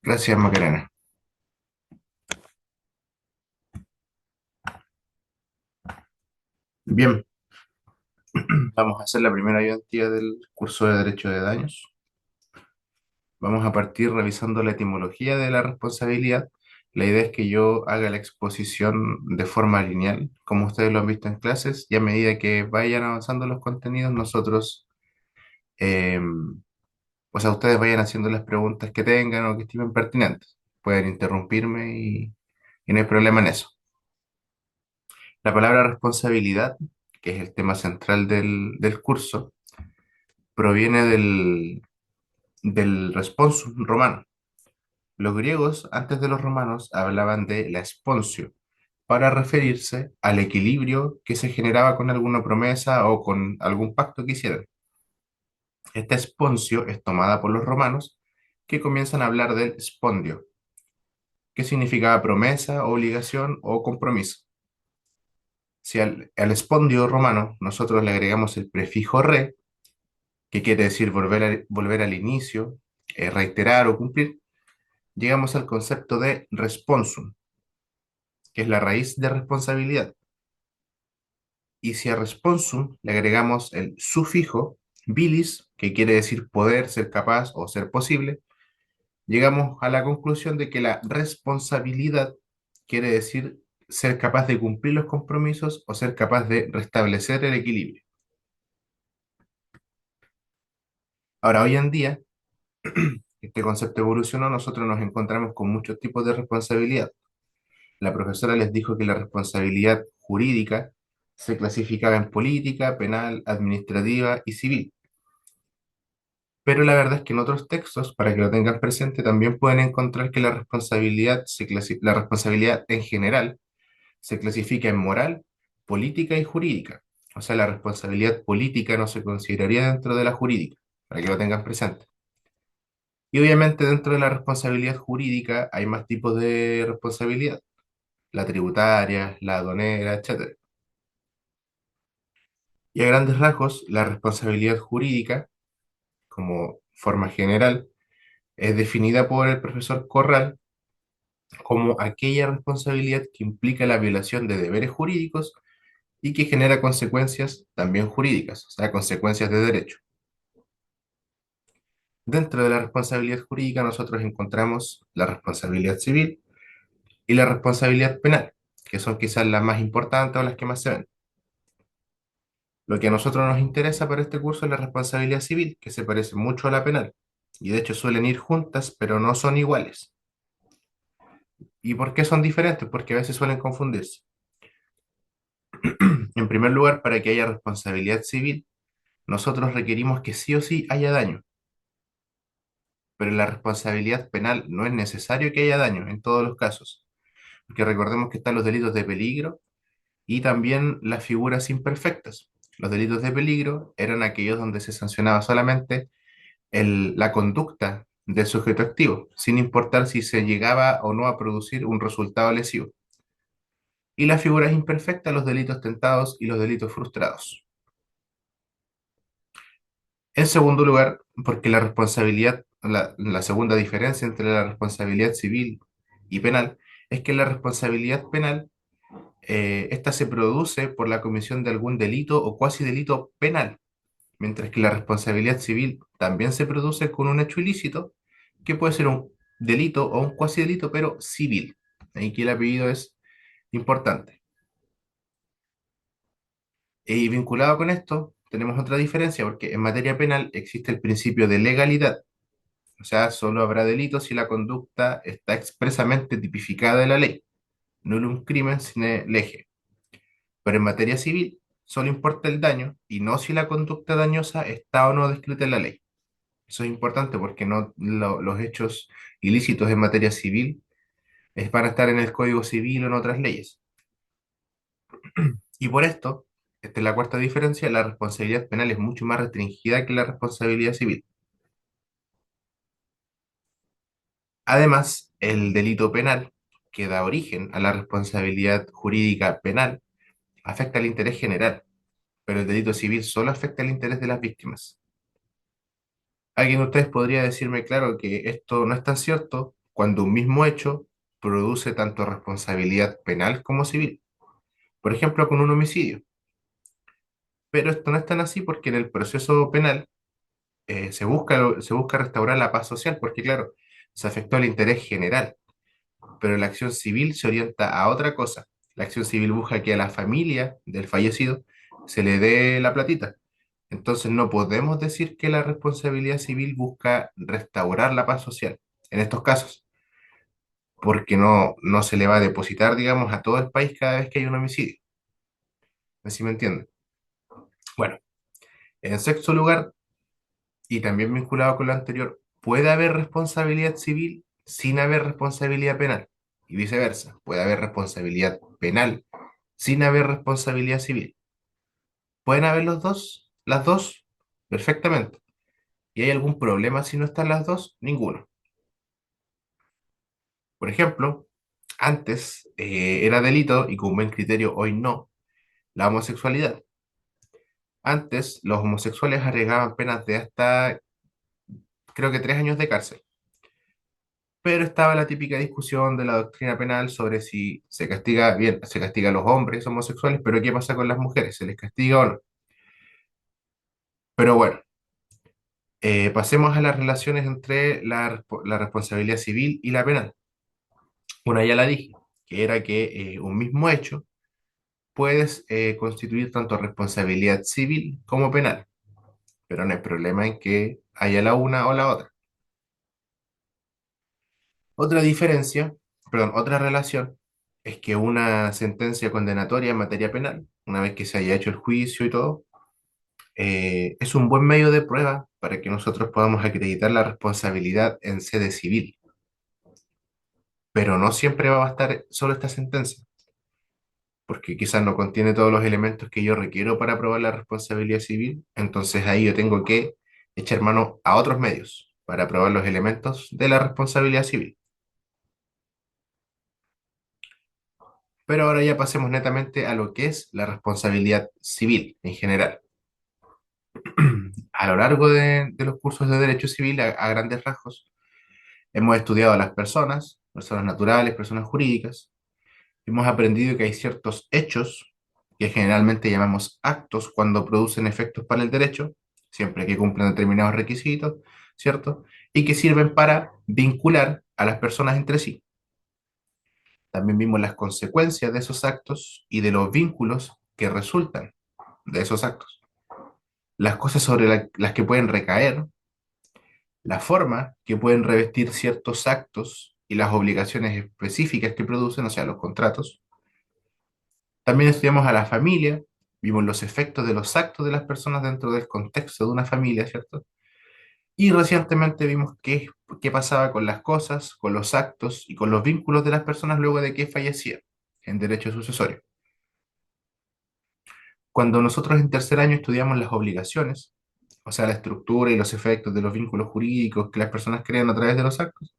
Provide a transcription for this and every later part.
Gracias, Macarena. Bien, vamos a hacer la primera ayudantía del curso de Derecho de Daños. Vamos a partir revisando la etimología de la responsabilidad. La idea es que yo haga la exposición de forma lineal, como ustedes lo han visto en clases, y a medida que vayan avanzando los contenidos, nosotros, eh, ustedes vayan haciendo las preguntas que tengan o que estimen pertinentes. Pueden interrumpirme y no hay problema en eso. La palabra responsabilidad, que es el tema central del curso, proviene del responsum romano. Los griegos, antes de los romanos, hablaban de la esponsio para referirse al equilibrio que se generaba con alguna promesa o con algún pacto que hicieran. Esta esponsio es tomada por los romanos, que comienzan a hablar del spondio, que significaba promesa, obligación o compromiso. Si al spondio romano nosotros le agregamos el prefijo re, que quiere decir volver al inicio, reiterar o cumplir, llegamos al concepto de responsum, que es la raíz de responsabilidad. Y si a responsum le agregamos el sufijo bilis, que quiere decir poder, ser capaz o ser posible, llegamos a la conclusión de que la responsabilidad quiere decir ser capaz de cumplir los compromisos o ser capaz de restablecer el equilibrio. Ahora, hoy en día, este concepto evolucionó, nosotros nos encontramos con muchos tipos de responsabilidad. La profesora les dijo que la responsabilidad jurídica se clasificaba en política, penal, administrativa y civil. Pero la verdad es que en otros textos, para que lo tengan presente, también pueden encontrar que la responsabilidad en general se clasifica en moral, política y jurídica. O sea, la responsabilidad política no se consideraría dentro de la jurídica, para que lo tengan presente. Y obviamente dentro de la responsabilidad jurídica hay más tipos de responsabilidad, la tributaria, la aduanera, etcétera. Y a grandes rasgos, la responsabilidad jurídica, como forma general, es definida por el profesor Corral como aquella responsabilidad que implica la violación de deberes jurídicos y que genera consecuencias también jurídicas, o sea, consecuencias de derecho. Dentro de la responsabilidad jurídica nosotros encontramos la responsabilidad civil y la responsabilidad penal, que son quizás las más importantes o las que más se ven. Lo que a nosotros nos interesa para este curso es la responsabilidad civil, que se parece mucho a la penal, y de hecho suelen ir juntas, pero no son iguales. ¿Y por qué son diferentes? Porque a veces suelen confundirse. En primer lugar, para que haya responsabilidad civil, nosotros requerimos que sí o sí haya daño, pero en la responsabilidad penal no es necesario que haya daño en todos los casos, porque recordemos que están los delitos de peligro y también las figuras imperfectas. Los delitos de peligro eran aquellos donde se sancionaba solamente la conducta del sujeto activo, sin importar si se llegaba o no a producir un resultado lesivo. Y las figuras imperfectas, los delitos tentados y los delitos frustrados. En segundo lugar, porque la segunda diferencia entre la responsabilidad civil y penal es que la responsabilidad penal, esta se produce por la comisión de algún delito o cuasi delito penal, mientras que la responsabilidad civil también se produce con un hecho ilícito, que puede ser un delito o un cuasi delito, pero civil. Aquí el apellido es importante. Y vinculado con esto, tenemos otra diferencia, porque en materia penal existe el principio de legalidad. O sea, solo habrá delito si la conducta está expresamente tipificada en la ley, nullum crimen sine lege. Pero en materia civil, solo importa el daño y no si la conducta dañosa está o no descrita en la ley. Eso es importante porque los hechos ilícitos en materia civil van a estar en el Código Civil o en otras leyes. Y por esto, esta es la cuarta diferencia, la responsabilidad penal es mucho más restringida que la responsabilidad civil. Además, el delito penal, que da origen a la responsabilidad jurídica penal, afecta al interés general, pero el delito civil solo afecta al interés de las víctimas. Alguien de ustedes podría decirme, claro, que esto no es tan cierto cuando un mismo hecho produce tanto responsabilidad penal como civil. Por ejemplo, con un homicidio. Pero esto no es tan así porque en el proceso penal se busca restaurar la paz social, porque claro, se afectó el interés general, pero la acción civil se orienta a otra cosa. La acción civil busca que a la familia del fallecido se le dé la platita. Entonces no podemos decir que la responsabilidad civil busca restaurar la paz social en estos casos, porque no se le va a depositar, digamos, a todo el país cada vez que hay un homicidio. ¿Así me entienden? Bueno, en sexto lugar, y también vinculado con lo anterior, puede haber responsabilidad civil sin haber responsabilidad penal, y viceversa. Puede haber responsabilidad penal sin haber responsabilidad civil. ¿Pueden haber los dos? Las dos, perfectamente. ¿Y hay algún problema si no están las dos? Ninguno. Por ejemplo, antes era delito, y con buen criterio hoy no, la homosexualidad. Antes los homosexuales arriesgaban penas de hasta, creo que 3 años de cárcel. Pero estaba la típica discusión de la doctrina penal sobre si se castiga, bien, se castiga a los hombres homosexuales, pero ¿qué pasa con las mujeres? ¿Se les castiga o no? Pero bueno, pasemos a las relaciones entre la responsabilidad civil y la penal. Una ya la dije, que era que un mismo hecho puedes constituir tanto responsabilidad civil como penal, pero no hay problema en que haya la una o la otra. Otra diferencia, perdón, otra relación es que una sentencia condenatoria en materia penal, una vez que se haya hecho el juicio y todo, es un buen medio de prueba para que nosotros podamos acreditar la responsabilidad en sede civil, pero no siempre va a bastar solo esta sentencia, porque quizás no contiene todos los elementos que yo requiero para probar la responsabilidad civil, entonces ahí yo tengo que echar mano a otros medios para probar los elementos de la responsabilidad civil. Pero ahora ya pasemos netamente a lo que es la responsabilidad civil en general. A lo largo de los cursos de Derecho Civil, a grandes rasgos, hemos estudiado a las personas, personas naturales, personas jurídicas. Hemos aprendido que hay ciertos hechos que generalmente llamamos actos cuando producen efectos para el derecho, siempre que cumplan determinados requisitos, ¿cierto? Y que sirven para vincular a las personas entre sí. También vimos las consecuencias de esos actos y de los vínculos que resultan de esos actos. Las cosas sobre las que pueden recaer, la forma que pueden revestir ciertos actos y las obligaciones específicas que producen, o sea, los contratos. También estudiamos a la familia, vimos los efectos de los actos de las personas dentro del contexto de una familia, ¿cierto? Y recientemente vimos qué pasaba con las cosas, con los actos y con los vínculos de las personas luego de que fallecían en derecho sucesorio. Cuando nosotros en tercer año estudiamos las obligaciones, o sea, la estructura y los efectos de los vínculos jurídicos que las personas crean a través de los actos,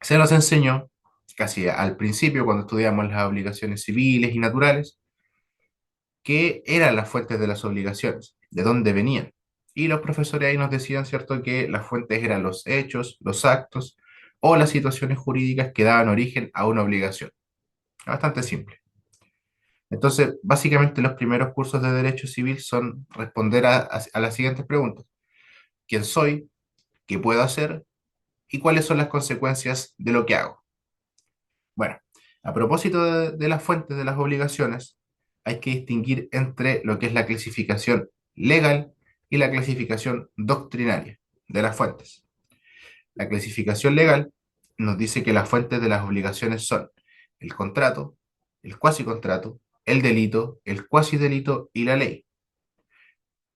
se nos enseñó casi al principio, cuando estudiamos las obligaciones civiles y naturales, qué eran las fuentes de las obligaciones, de dónde venían. Y los profesores ahí nos decían, ¿cierto?, que las fuentes eran los hechos, los actos o las situaciones jurídicas que daban origen a una obligación. Bastante simple. Entonces, básicamente los primeros cursos de Derecho Civil son responder a las siguientes preguntas. ¿Quién soy? ¿Qué puedo hacer? ¿Y cuáles son las consecuencias de lo que hago? Bueno, a propósito de las fuentes de las obligaciones, hay que distinguir entre lo que es la clasificación legal y la clasificación doctrinaria de las fuentes. La clasificación legal nos dice que las fuentes de las obligaciones son el contrato, el cuasicontrato, el delito, el cuasidelito y la ley.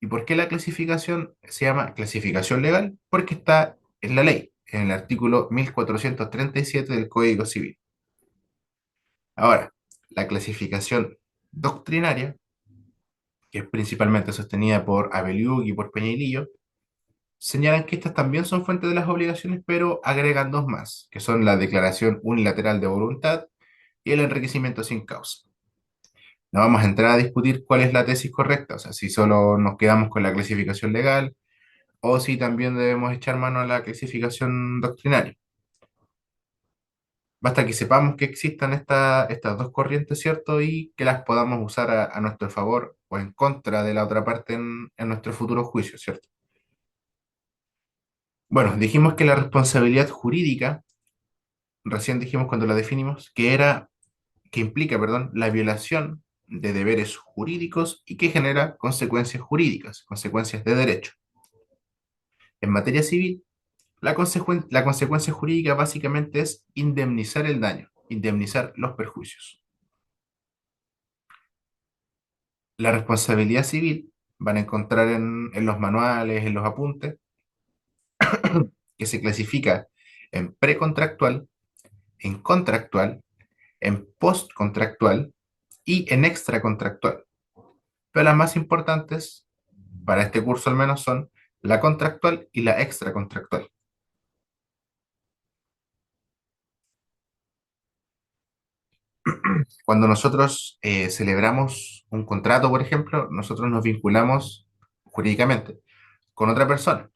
¿Y por qué la clasificación se llama clasificación legal? Porque está en la ley, en el artículo 1437 del Código Civil. Ahora, la clasificación doctrinaria, que es principalmente sostenida por Abeliug y por Peñailillo, señalan que estas también son fuentes de las obligaciones, pero agregan dos más, que son la declaración unilateral de voluntad y el enriquecimiento sin causa. No vamos a entrar a discutir cuál es la tesis correcta, o sea, si solo nos quedamos con la clasificación legal o si también debemos echar mano a la clasificación doctrinaria. Basta que sepamos que existan estas dos corrientes, ¿cierto? Y que las podamos usar a nuestro favor o en contra de la otra parte en nuestro futuro juicio, ¿cierto? Bueno, dijimos que la responsabilidad jurídica, recién dijimos cuando la definimos, que implica, perdón, la violación de deberes jurídicos y que genera consecuencias jurídicas, consecuencias de derecho. En materia civil, la consecuencia jurídica básicamente es indemnizar el daño, indemnizar los perjuicios. La responsabilidad civil van a encontrar en los manuales, en los apuntes, que se clasifica en precontractual, en contractual, en postcontractual y en extracontractual. Pero las más importantes, para este curso al menos, son la contractual y la extracontractual. Cuando nosotros celebramos un contrato, por ejemplo, nosotros nos vinculamos jurídicamente con otra persona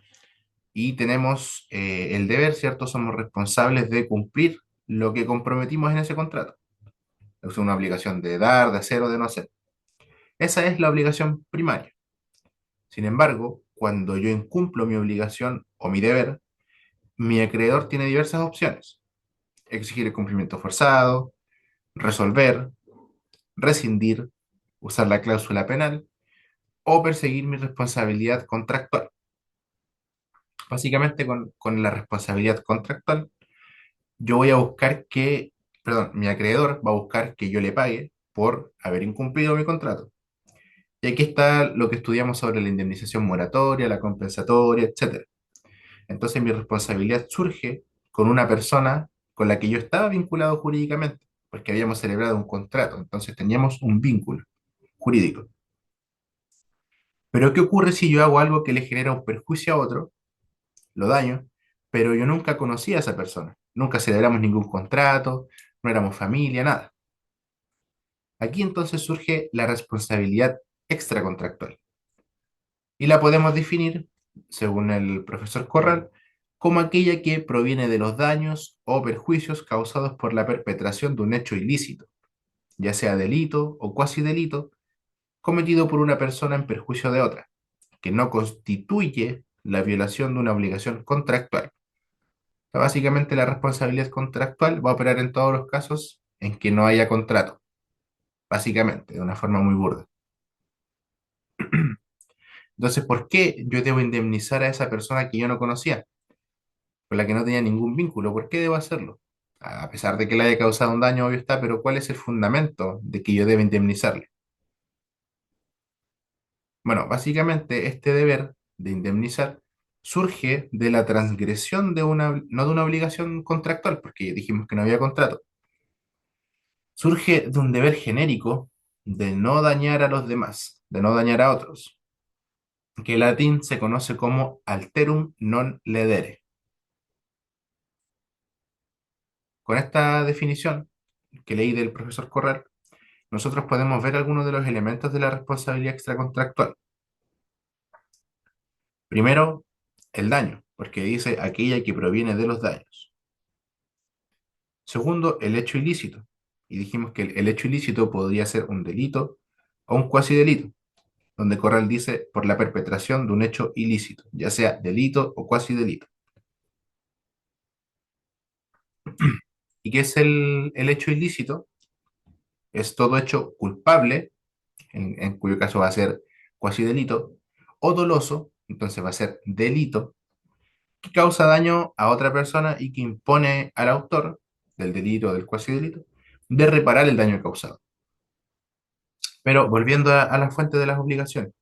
y tenemos el deber, ¿cierto? Somos responsables de cumplir lo que comprometimos en ese contrato. Es una obligación de dar, de hacer o de no hacer. Esa es la obligación primaria. Sin embargo, cuando yo incumplo mi obligación o mi deber, mi acreedor tiene diversas opciones. Exigir el cumplimiento forzado, resolver, rescindir, usar la cláusula penal o perseguir mi responsabilidad contractual. Básicamente con la responsabilidad contractual, yo voy a buscar que, perdón, mi acreedor va a buscar que yo le pague por haber incumplido mi contrato. Y aquí está lo que estudiamos sobre la indemnización moratoria, la compensatoria, etcétera. Entonces mi responsabilidad surge con una persona con la que yo estaba vinculado jurídicamente, porque habíamos celebrado un contrato, entonces teníamos un vínculo jurídico. Pero ¿qué ocurre si yo hago algo que le genera un perjuicio a otro, lo daño, pero yo nunca conocí a esa persona? Nunca celebramos ningún contrato, no éramos familia, nada. Aquí entonces surge la responsabilidad extracontractual y la podemos definir, según el profesor Corral, como aquella que proviene de los daños o perjuicios causados por la perpetración de un hecho ilícito, ya sea delito o cuasi delito, cometido por una persona en perjuicio de otra, que no constituye la violación de una obligación contractual. O sea, básicamente la responsabilidad contractual va a operar en todos los casos en que no haya contrato, básicamente, de una forma muy burda. Entonces, ¿por qué yo debo indemnizar a esa persona que yo no conocía, con la que no tenía ningún vínculo? ¿Por qué debo hacerlo? A pesar de que le haya causado un daño, obvio está, pero ¿cuál es el fundamento de que yo deba indemnizarle? Bueno, básicamente este deber de indemnizar surge de la transgresión de no de una obligación contractual, porque dijimos que no había contrato, surge de un deber genérico de no dañar a los demás, de no dañar a otros, que en latín se conoce como alterum non ledere. Con esta definición que leí del profesor Corral, nosotros podemos ver algunos de los elementos de la responsabilidad extracontractual. Primero, el daño, porque dice aquella que proviene de los daños. Segundo, el hecho ilícito. Y dijimos que el hecho ilícito podría ser un delito o un cuasi delito, donde Corral dice por la perpetración de un hecho ilícito, ya sea delito o cuasi delito. ¿Y qué es el hecho ilícito? Es todo hecho culpable, en cuyo caso va a ser cuasi delito, o doloso, entonces va a ser delito, que causa daño a otra persona y que impone al autor del delito o del cuasi delito de reparar el daño causado. Pero volviendo a la fuente de las obligaciones,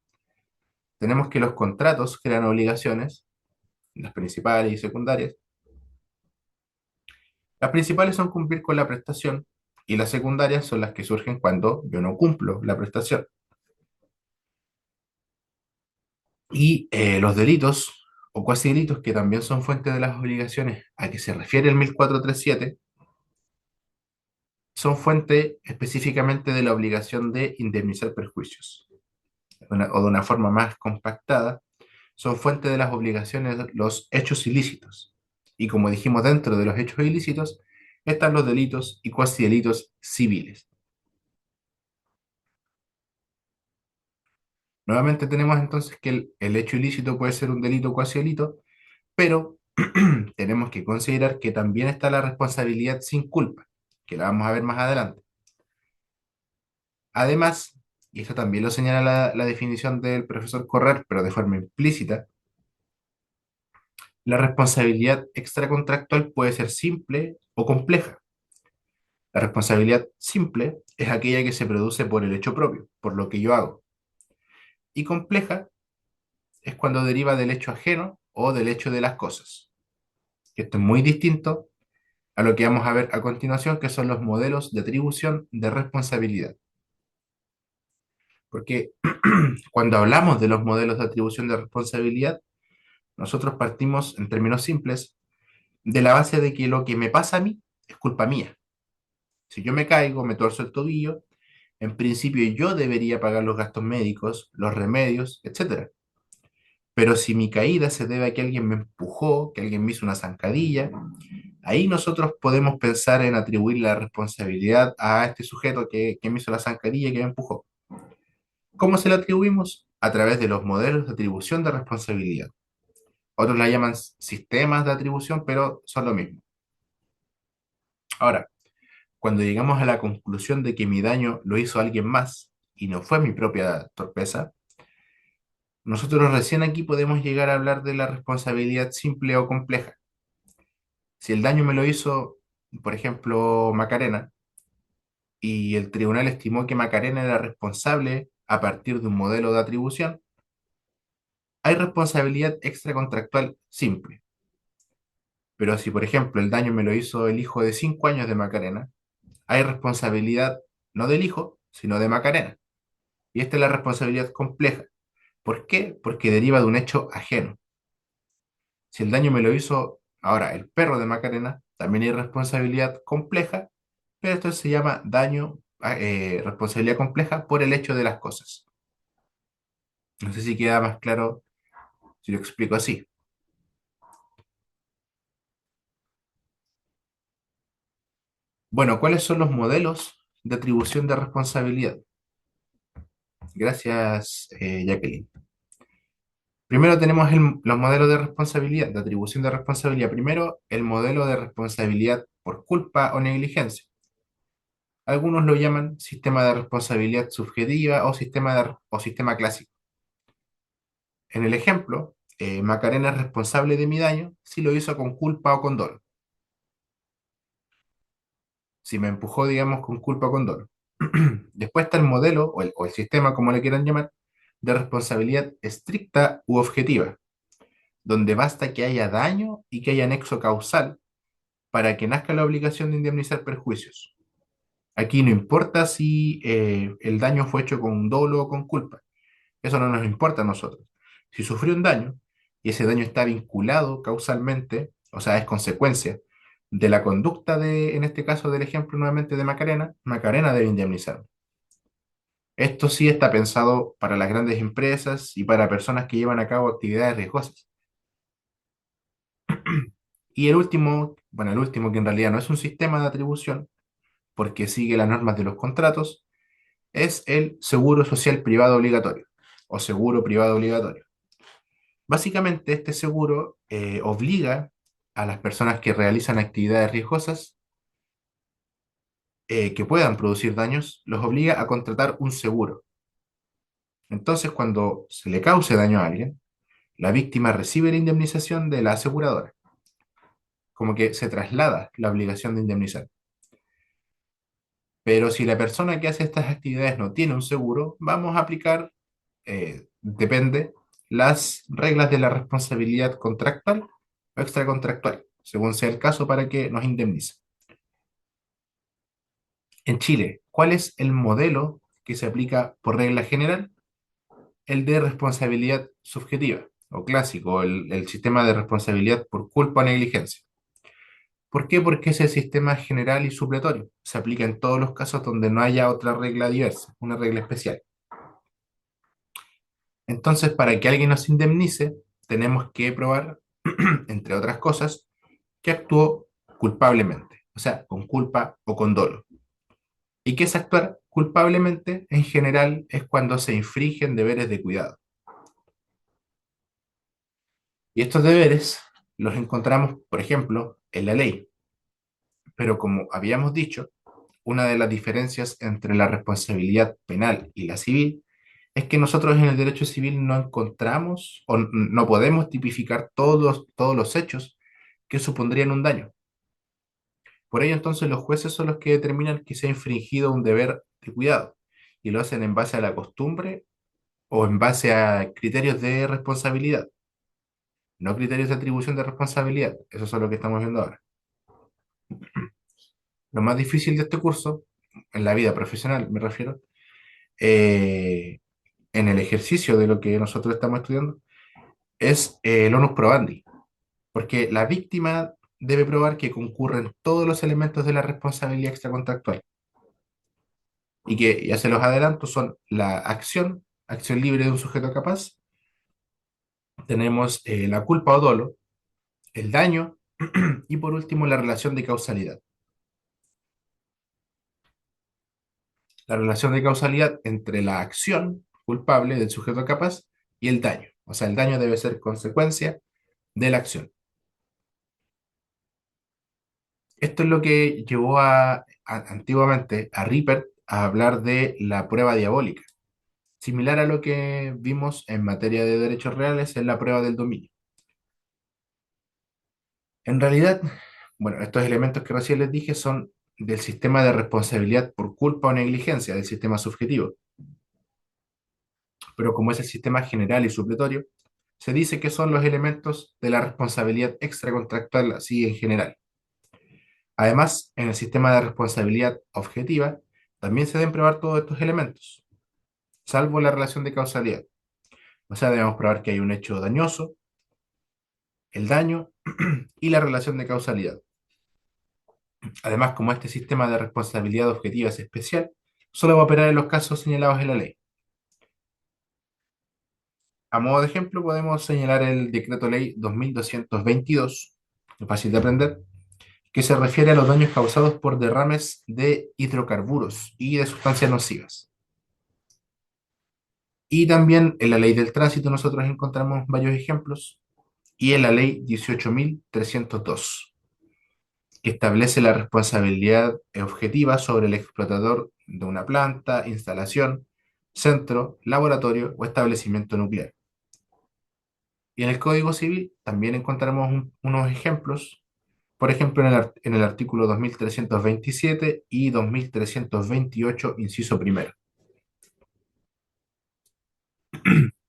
tenemos que los contratos crean obligaciones, las principales y secundarias. Las principales son cumplir con la prestación y las secundarias son las que surgen cuando yo no cumplo la prestación. Y los delitos o cuasi delitos, que también son fuente de las obligaciones a que se refiere el 1437, son fuente específicamente de la obligación de indemnizar perjuicios. O de una forma más compactada, son fuente de las obligaciones los hechos ilícitos. Y como dijimos, dentro de los hechos ilícitos están los delitos y cuasi delitos civiles. Nuevamente tenemos entonces que el hecho ilícito puede ser un delito o cuasi delito, pero tenemos que considerar que también está la responsabilidad sin culpa, que la vamos a ver más adelante. Además, y esto también lo señala la definición del profesor Correr, pero de forma implícita, la responsabilidad extracontractual puede ser simple o compleja. La responsabilidad simple es aquella que se produce por el hecho propio, por lo que yo hago. Y compleja es cuando deriva del hecho ajeno o del hecho de las cosas. Esto es muy distinto a lo que vamos a ver a continuación, que son los modelos de atribución de responsabilidad. Porque cuando hablamos de los modelos de atribución de responsabilidad, nosotros partimos, en términos simples, de la base de que lo que me pasa a mí es culpa mía. Si yo me caigo, me torzo el tobillo, en principio yo debería pagar los gastos médicos, los remedios, etcétera. Pero si mi caída se debe a que alguien me empujó, que alguien me hizo una zancadilla, ahí nosotros podemos pensar en atribuir la responsabilidad a este sujeto que me hizo la zancadilla, que me empujó. ¿Cómo se la atribuimos? A través de los modelos de atribución de responsabilidad. Otros la llaman sistemas de atribución, pero son lo mismo. Ahora, cuando llegamos a la conclusión de que mi daño lo hizo alguien más y no fue mi propia torpeza, nosotros recién aquí podemos llegar a hablar de la responsabilidad simple o compleja. Si el daño me lo hizo, por ejemplo, Macarena, y el tribunal estimó que Macarena era responsable a partir de un modelo de atribución, hay responsabilidad extracontractual simple. Pero si, por ejemplo, el daño me lo hizo el hijo de 5 años de Macarena, hay responsabilidad no del hijo, sino de Macarena. Y esta es la responsabilidad compleja. ¿Por qué? Porque deriva de un hecho ajeno. Si el daño me lo hizo ahora el perro de Macarena, también hay responsabilidad compleja, pero esto se llama daño, responsabilidad compleja por el hecho de las cosas. No sé si queda más claro si lo explico así. Bueno, ¿cuáles son los modelos de atribución de responsabilidad? Gracias, Jacqueline. Primero tenemos los modelos de responsabilidad, de atribución de responsabilidad. Primero, el modelo de responsabilidad por culpa o negligencia. Algunos lo llaman sistema de responsabilidad subjetiva o sistema clásico. En el ejemplo, Macarena es responsable de mi daño si lo hizo con culpa o con dolo. Si me empujó, digamos, con culpa o con dolo. Después está el modelo o el sistema, como le quieran llamar, de responsabilidad estricta u objetiva, donde basta que haya daño y que haya nexo causal para que nazca la obligación de indemnizar perjuicios. Aquí no importa si el daño fue hecho con dolo o con culpa. Eso no nos importa a nosotros. Si sufrió un daño y ese daño está vinculado causalmente, o sea, es consecuencia de la conducta de, en este caso del ejemplo nuevamente de Macarena, Macarena debe indemnizar. Esto sí está pensado para las grandes empresas y para personas que llevan a cabo actividades riesgosas. Y el último, bueno, el último que en realidad no es un sistema de atribución, porque sigue las normas de los contratos, es el seguro social privado obligatorio o seguro privado obligatorio. Básicamente, este seguro obliga a las personas que realizan actividades riesgosas que puedan producir daños, los obliga a contratar un seguro. Entonces, cuando se le cause daño a alguien, la víctima recibe la indemnización de la aseguradora, como que se traslada la obligación de indemnizar. Pero si la persona que hace estas actividades no tiene un seguro, vamos a aplicar, depende, las reglas de la responsabilidad contractual o extracontractual, según sea el caso, para que nos indemnice. En Chile, ¿cuál es el modelo que se aplica por regla general? El de responsabilidad subjetiva o clásico, el sistema de responsabilidad por culpa o negligencia. ¿Por qué? Porque es el sistema general y supletorio. Se aplica en todos los casos donde no haya otra regla diversa, una regla especial. Entonces, para que alguien nos indemnice, tenemos que probar, entre otras cosas, que actuó culpablemente, o sea, con culpa o con dolo. ¿Y qué es actuar culpablemente? En general es cuando se infringen deberes de cuidado. Y estos deberes los encontramos, por ejemplo, en la ley. Pero como habíamos dicho, una de las diferencias entre la responsabilidad penal y la civil es que nosotros en el derecho civil no encontramos o no podemos tipificar todos los hechos que supondrían un daño. Por ello, entonces, los jueces son los que determinan que se ha infringido un deber de cuidado y lo hacen en base a la costumbre o en base a criterios de responsabilidad, no criterios de atribución de responsabilidad. Eso es lo que estamos viendo ahora. Lo más difícil de este curso, en la vida profesional me refiero, eh, en el ejercicio de lo que nosotros estamos estudiando, es el onus probandi, porque la víctima debe probar que concurren todos los elementos de la responsabilidad extracontractual y que, ya se los adelanto, son la acción libre de un sujeto capaz, tenemos la culpa o dolo, el daño y por último la relación de causalidad. La relación de causalidad entre la acción culpable del sujeto capaz y el daño. O sea, el daño debe ser consecuencia de la acción. Esto es lo que llevó antiguamente a Ripert a hablar de la prueba diabólica, similar a lo que vimos en materia de derechos reales en la prueba del dominio. En realidad, bueno, estos elementos que recién les dije son del sistema de responsabilidad por culpa o negligencia, del sistema subjetivo, pero como es el sistema general y supletorio, se dice que son los elementos de la responsabilidad extracontractual así en general. Además, en el sistema de responsabilidad objetiva, también se deben probar todos estos elementos, salvo la relación de causalidad. O sea, debemos probar que hay un hecho dañoso, el daño y la relación de causalidad. Además, como este sistema de responsabilidad objetiva es especial, solo va a operar en los casos señalados en la ley. A modo de ejemplo, podemos señalar el Decreto Ley 2222, fácil de aprender, que se refiere a los daños causados por derrames de hidrocarburos y de sustancias nocivas. Y también en la Ley del Tránsito nosotros encontramos varios ejemplos, y en la Ley 18.302, que establece la responsabilidad objetiva sobre el explotador de una planta, instalación, centro, laboratorio o establecimiento nuclear. Y en el Código Civil también encontramos unos ejemplos, por ejemplo, en el artículo 2327 y 2328, inciso primero.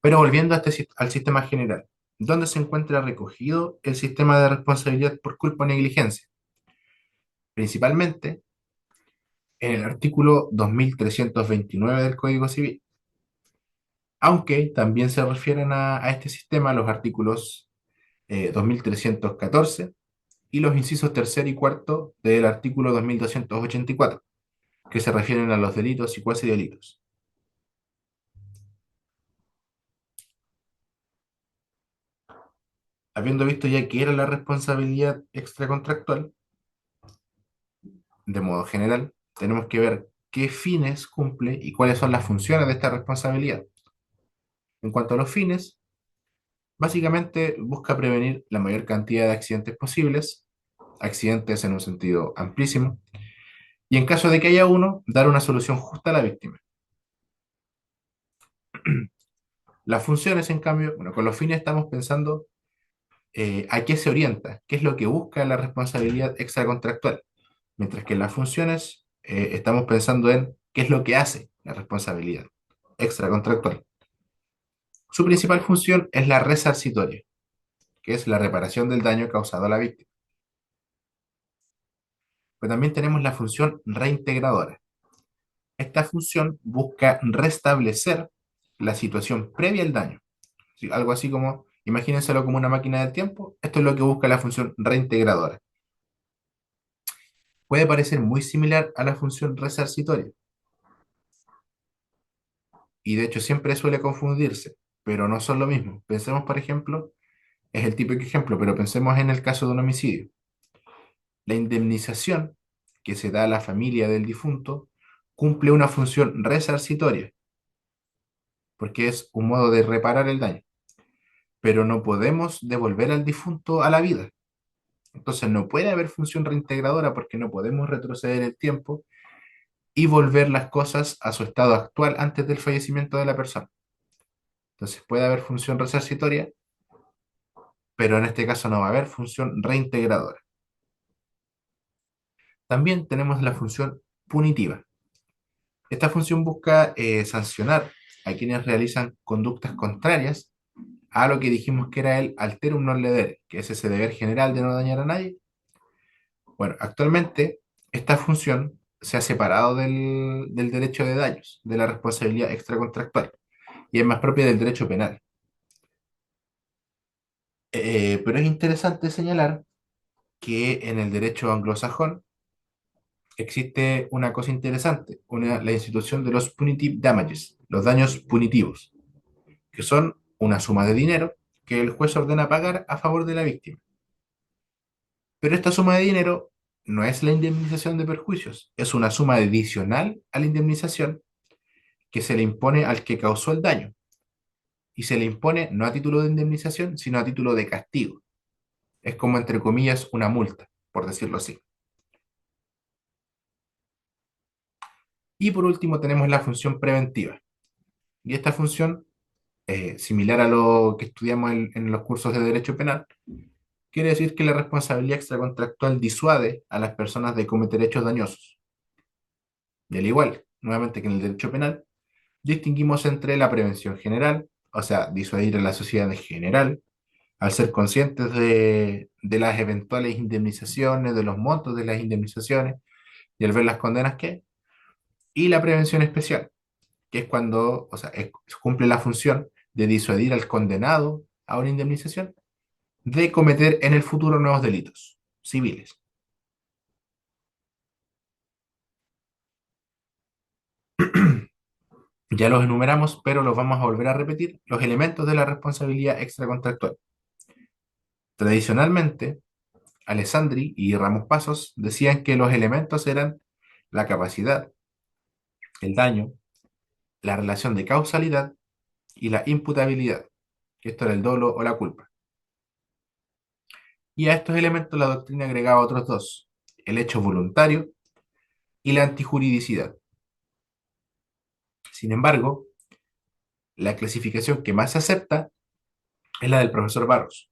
Pero volviendo al sistema general, ¿dónde se encuentra recogido el sistema de responsabilidad por culpa o negligencia? Principalmente en el artículo 2329 del Código Civil, aunque también se refieren a este sistema los artículos 2314 y los incisos tercero y cuarto del artículo 2284, que se refieren a los delitos y cuasi delitos. Habiendo visto ya qué era la responsabilidad extracontractual, de modo general, tenemos que ver qué fines cumple y cuáles son las funciones de esta responsabilidad. En cuanto a los fines, básicamente busca prevenir la mayor cantidad de accidentes posibles, accidentes en un sentido amplísimo, y en caso de que haya uno, dar una solución justa a la víctima. Las funciones, en cambio, bueno, con los fines estamos pensando a qué se orienta, qué es lo que busca la responsabilidad extracontractual, mientras que en las funciones estamos pensando en qué es lo que hace la responsabilidad extracontractual. Su principal función es la resarcitoria, que es la reparación del daño causado a la víctima. Pero también tenemos la función reintegradora. Esta función busca restablecer la situación previa al daño. ¿Sí? Algo así como, imagínenselo como una máquina del tiempo, esto es lo que busca la función reintegradora. Puede parecer muy similar a la función resarcitoria, y de hecho siempre suele confundirse, pero no son lo mismo. Pensemos, por ejemplo, Es el típico ejemplo, pero pensemos en el caso de un homicidio. La indemnización que se da a la familia del difunto cumple una función resarcitoria, porque es un modo de reparar el daño, pero no podemos devolver al difunto a la vida. Entonces no puede haber función reintegradora porque no podemos retroceder el tiempo y volver las cosas a su estado actual antes del fallecimiento de la persona. Entonces puede haber función resarcitoria, pero en este caso no va a haber función reintegradora. También tenemos la función punitiva. Esta función busca sancionar a quienes realizan conductas contrarias a lo que dijimos que era el alterum non ledere, que es ese deber general de no dañar a nadie. Bueno, actualmente esta función se ha separado del derecho de daños, de la responsabilidad extracontractual, y es más propia del derecho penal. Pero es interesante señalar que en el derecho anglosajón existe una cosa interesante, la institución de los punitive damages, los daños punitivos, que son una suma de dinero que el juez ordena pagar a favor de la víctima. Pero esta suma de dinero no es la indemnización de perjuicios, es una suma adicional a la indemnización que se le impone al que causó el daño. Y se le impone no a título de indemnización, sino a título de castigo. Es como, entre comillas, una multa, por decirlo así. Y por último tenemos la función preventiva. Y esta función, similar a lo que estudiamos en los cursos de Derecho Penal, quiere decir que la responsabilidad extracontractual disuade a las personas de cometer hechos dañosos. Y al igual, nuevamente que en el derecho penal, distinguimos entre la prevención general, o sea, disuadir a la sociedad en general, al ser conscientes de las eventuales indemnizaciones, de los montos de las indemnizaciones y al ver las condenas que hay, y la prevención especial, que es cuando, o sea, cumple la función de disuadir al condenado a una indemnización de cometer en el futuro nuevos delitos civiles. Ya los enumeramos, pero los vamos a volver a repetir, los elementos de la responsabilidad extracontractual. Tradicionalmente, Alessandri y Ramos Pasos decían que los elementos eran la capacidad, el daño, la relación de causalidad y la imputabilidad, que esto era el dolo o la culpa. Y a estos elementos la doctrina agregaba otros dos, el hecho voluntario y la antijuridicidad. Sin embargo, la clasificación que más se acepta es la del profesor Barros,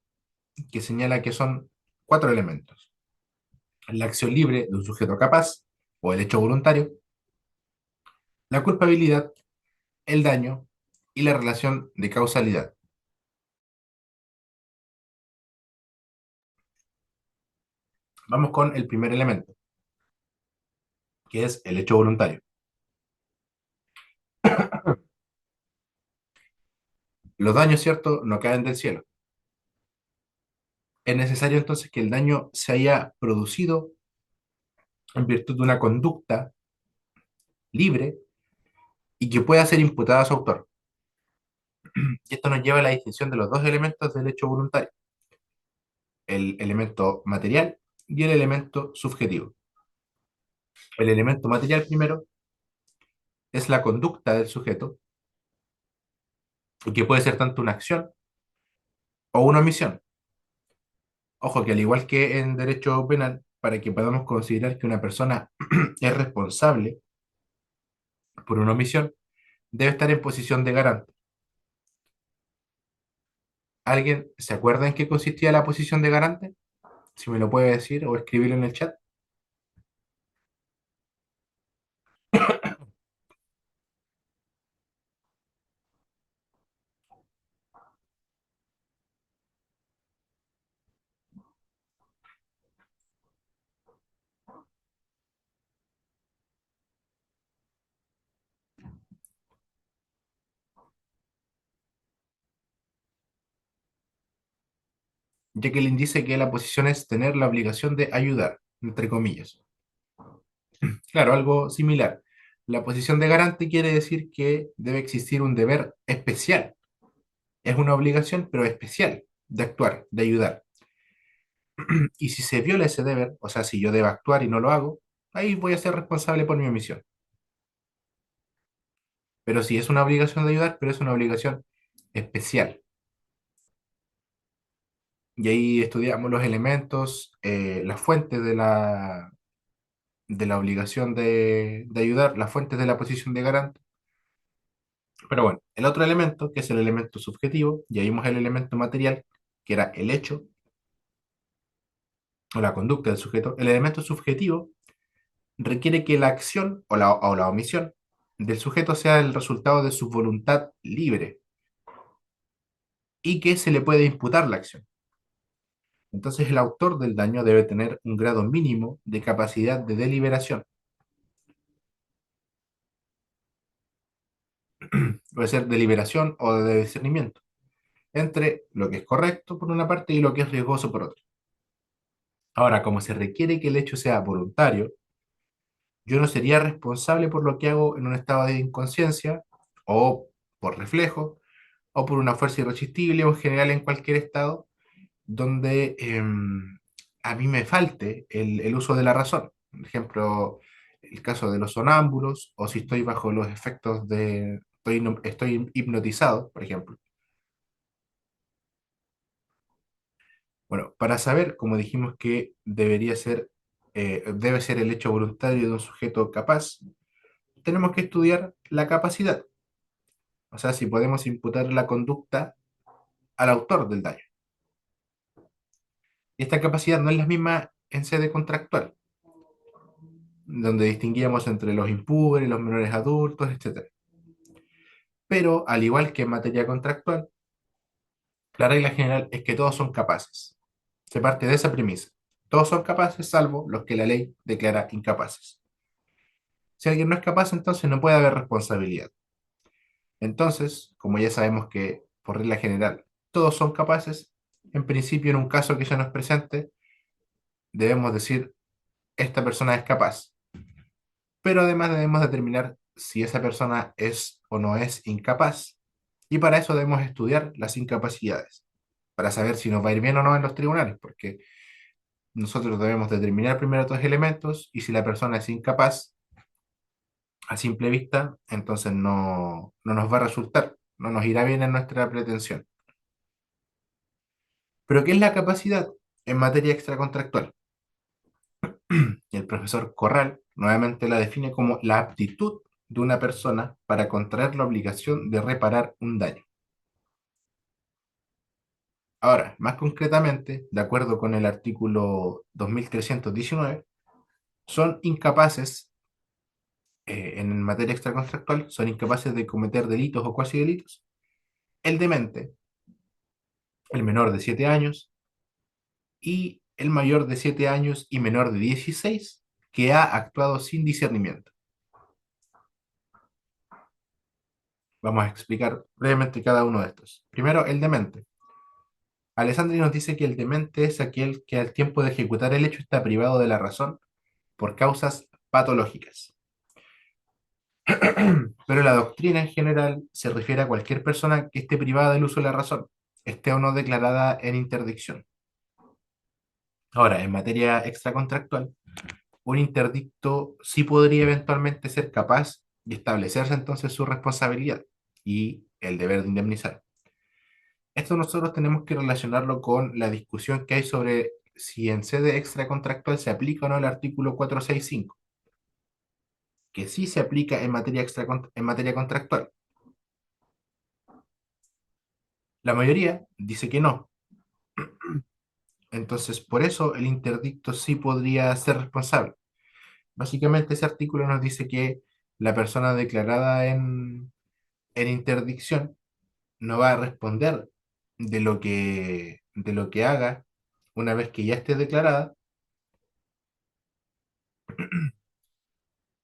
que señala que son cuatro elementos: la acción libre de un sujeto capaz o el hecho voluntario, la culpabilidad, el daño y la relación de causalidad. Vamos con el primer elemento, que es el hecho voluntario. Los daños, ¿cierto?, no caen del cielo. Es necesario entonces que el daño se haya producido en virtud de una conducta libre y que pueda ser imputada a su autor. Y esto nos lleva a la distinción de los dos elementos del hecho voluntario, el elemento material y el elemento subjetivo. El elemento material primero es la conducta del sujeto, y que puede ser tanto una acción o una omisión. Ojo que al igual que en derecho penal, para que podamos considerar que una persona es responsable por una omisión, debe estar en posición de garante. ¿Alguien se acuerda en qué consistía la posición de garante? Si me lo puede decir o escribirlo en el chat. Jacqueline dice que la posición es tener la obligación de ayudar, entre comillas. Claro, algo similar. La posición de garante quiere decir que debe existir un deber especial. Es una obligación, pero especial. de actuar, de ayudar. Y si se viola ese deber, o sea, si yo debo actuar y no lo hago, ahí voy a ser responsable por mi omisión. Pero si es una obligación de ayudar, pero es una obligación especial. Y ahí estudiamos los elementos, las fuentes de la obligación de ayudar, las fuentes de la posición de garante. Pero bueno, el otro elemento, que es el elemento subjetivo, ya vimos el elemento material, que era el hecho o la conducta del sujeto. El elemento subjetivo requiere que la acción o la omisión del sujeto sea el resultado de su voluntad libre y que se le puede imputar la acción. Entonces el autor del daño debe tener un grado mínimo de capacidad de deliberación, puede ser deliberación o de discernimiento, entre lo que es correcto por una parte y lo que es riesgoso por otra. Ahora, como se requiere que el hecho sea voluntario, yo no sería responsable por lo que hago en un estado de inconsciencia o por reflejo o por una fuerza irresistible o en general en cualquier estado donde a mí me falte el uso de la razón. Por ejemplo, el caso de los sonámbulos o si estoy bajo los efectos estoy hipnotizado, por ejemplo. Bueno, para saber, como dijimos que debe ser el hecho voluntario de un sujeto capaz, tenemos que estudiar la capacidad, o sea, si podemos imputar la conducta al autor del daño. Y esta capacidad no es la misma en sede contractual, donde distinguíamos entre los impúberes, los menores adultos, etcétera. Pero, al igual que en materia contractual, la regla general es que todos son capaces. Se parte de esa premisa. Todos son capaces, salvo los que la ley declara incapaces. Si alguien no es capaz, entonces no puede haber responsabilidad. Entonces, como ya sabemos que, por regla general, todos son capaces, en principio, en un caso que se nos presente, debemos decir, esta persona es capaz. Pero además debemos determinar si esa persona es o no es incapaz. Y para eso debemos estudiar las incapacidades, para saber si nos va a ir bien o no en los tribunales, porque nosotros debemos determinar primero estos elementos y si la persona es incapaz a simple vista, entonces no nos va a resultar, no nos irá bien en nuestra pretensión. Pero ¿qué es la capacidad en materia extracontractual? Y el profesor Corral nuevamente la define como la aptitud de una persona para contraer la obligación de reparar un daño. Ahora, más concretamente, de acuerdo con el artículo 2319, son incapaces, en materia extracontractual, son incapaces de cometer delitos o cuasi delitos el demente, el menor de 7 años y el mayor de 7 años y menor de 16 que ha actuado sin discernimiento. Vamos a explicar brevemente cada uno de estos. Primero, el demente. Alessandri nos dice que el demente es aquel que al tiempo de ejecutar el hecho está privado de la razón por causas patológicas. Pero la doctrina en general se refiere a cualquier persona que esté privada del uso de la razón, esté o no declarada en interdicción. Ahora, en materia extracontractual, un interdicto sí podría eventualmente ser capaz de establecerse entonces su responsabilidad y el deber de indemnizar. Esto nosotros tenemos que relacionarlo con la discusión que hay sobre si en sede extracontractual se aplica o no el artículo 465, que sí se aplica en materia contractual. La mayoría dice que no. Entonces, por eso el interdicto sí podría ser responsable. Básicamente, ese artículo nos dice que la persona declarada en interdicción no va a responder de lo que haga una vez que ya esté declarada,